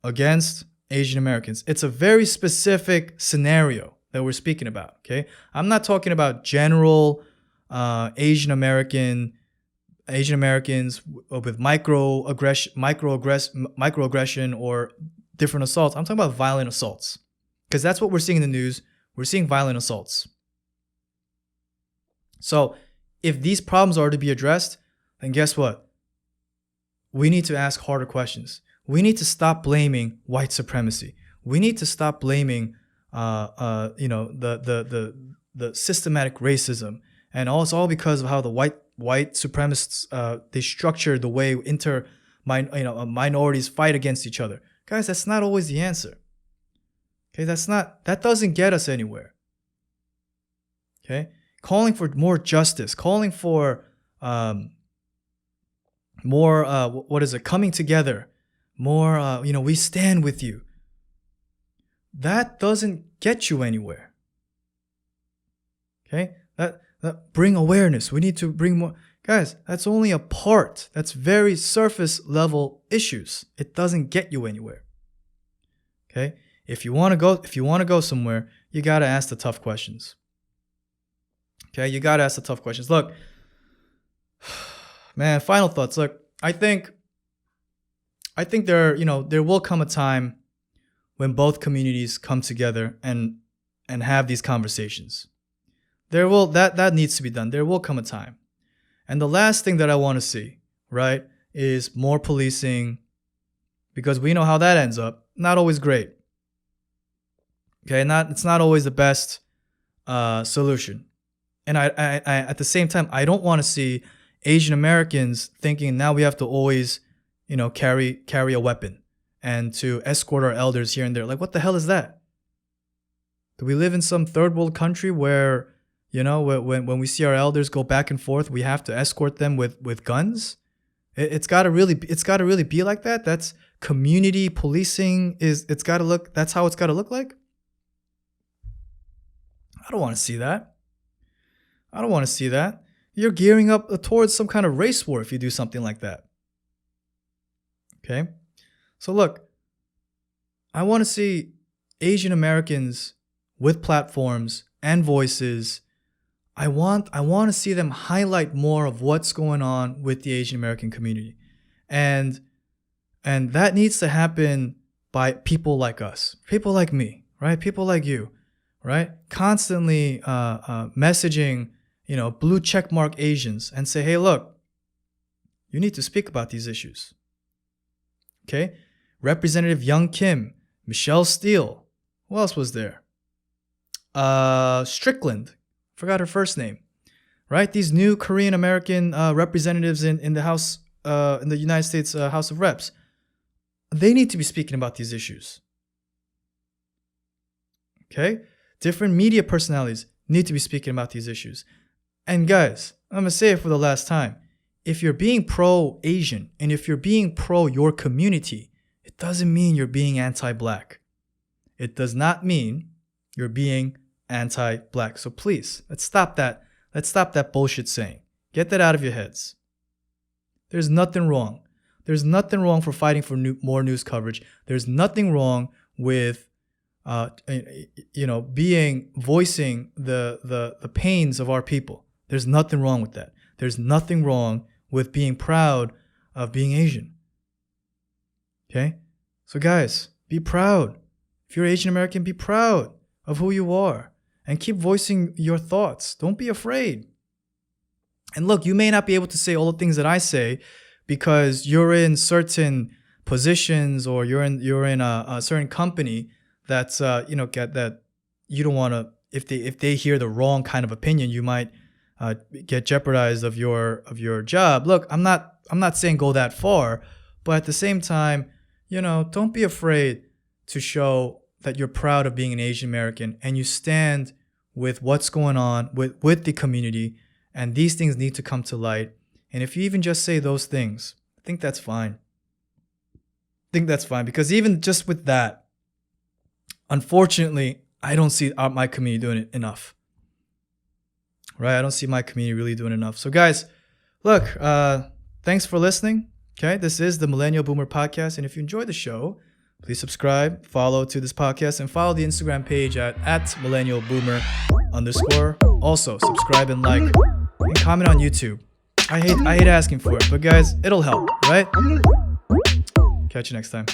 against Asian Americans. It's a very specific scenario that we're speaking about. Okay, I'm not talking about general Asian Americans with microaggression or different assaults. I'm talking about violent assaults, because that's what we're seeing in the news. We're seeing violent assaults. So if these problems are to be addressed, then guess what? We need to ask harder questions. We need to stop blaming white supremacy. We need to stop blaming the systematic racism. And it's all because of how the white supremacists they structure the way minorities fight against each other. Guys, that's not always the answer. Okay, that doesn't get us anywhere. Okay, calling for more justice, calling for more coming together, more we stand with you. That doesn't get you anywhere. Okay, that bring awareness. We need to bring more. Guys, that's only a part. That's very surface level issues. It doesn't get you anywhere. Okay? if you want to go somewhere, you got to ask the tough questions. Okay, you got to ask the tough questions. Look, man, final thoughts. Look, I think there will come a time when both communities come together and have these conversations. That needs to be done. There will come a time. And the last thing that I want to see, right, is more policing, because we know how that ends up. Not always great. Okay, it's not always the best solution. And I at the same time, I don't want to see Asian Americans thinking now we have to always, carry a weapon and to escort our elders here and there. Like, what the hell is that? Do we live in some third world country where, when we see our elders go back and forth, we have to escort them with guns? It's got to really be like that. That's community policing. That's how it's got to look like. I don't want to see that. You're gearing up towards some kind of race war if you do something like that. Okay? So look, I want to see Asian Americans with platforms and voices. I want to see them highlight more of what's going on with the Asian American community. And that needs to happen by people like us, people like me, right? People like you, right? Constantly messaging, blue checkmark Asians and say, hey, look, you need to speak about these issues. Okay? Representative Young Kim, Michelle Steele, who else was there? Strickland, forgot her first name, right? These new Korean American representatives in the House, in the United States House of Reps, they need to be speaking about these issues. Okay? Different media personalities need to be speaking about these issues. And guys, I'm going to say it for the last time. If you're being pro-Asian and if you're being pro your community, it doesn't mean you're being anti-black. It does not mean you're being anti-black. So please, let's stop that. Let's stop that bullshit saying. Get that out of your heads. There's nothing wrong. There's nothing wrong for fighting for more news coverage. There's nothing wrong with voicing the pains of our people. There's nothing wrong with that. There's nothing wrong with being proud of being Asian. Okay? So guys, be proud. If you're Asian American, be proud of who you are and keep voicing your thoughts. Don't be afraid. And look, you may not be able to say all the things that I say because you're in certain positions or you're in a certain company that's that you don't want to. If they hear the wrong kind of opinion, you might get jeopardized of your job. Look, I'm not saying go that far, but at the same time, don't be afraid to show that you're proud of being an Asian American and you stand with what's going on with the community, and these things need to come to light. And if you even just say those things, I think that's fine. Because even just with that, unfortunately, I don't see my community doing it enough. Right? I don't see my community really doing enough. So guys, look, thanks for listening. Okay, this is the Millennial Boomer Podcast. And if you enjoyed the show, please subscribe, follow to this podcast, and follow the Instagram page at @millennialboomer_. Also, subscribe and like and comment on YouTube. I hate asking for it, but guys, it'll help, right? Catch you next time.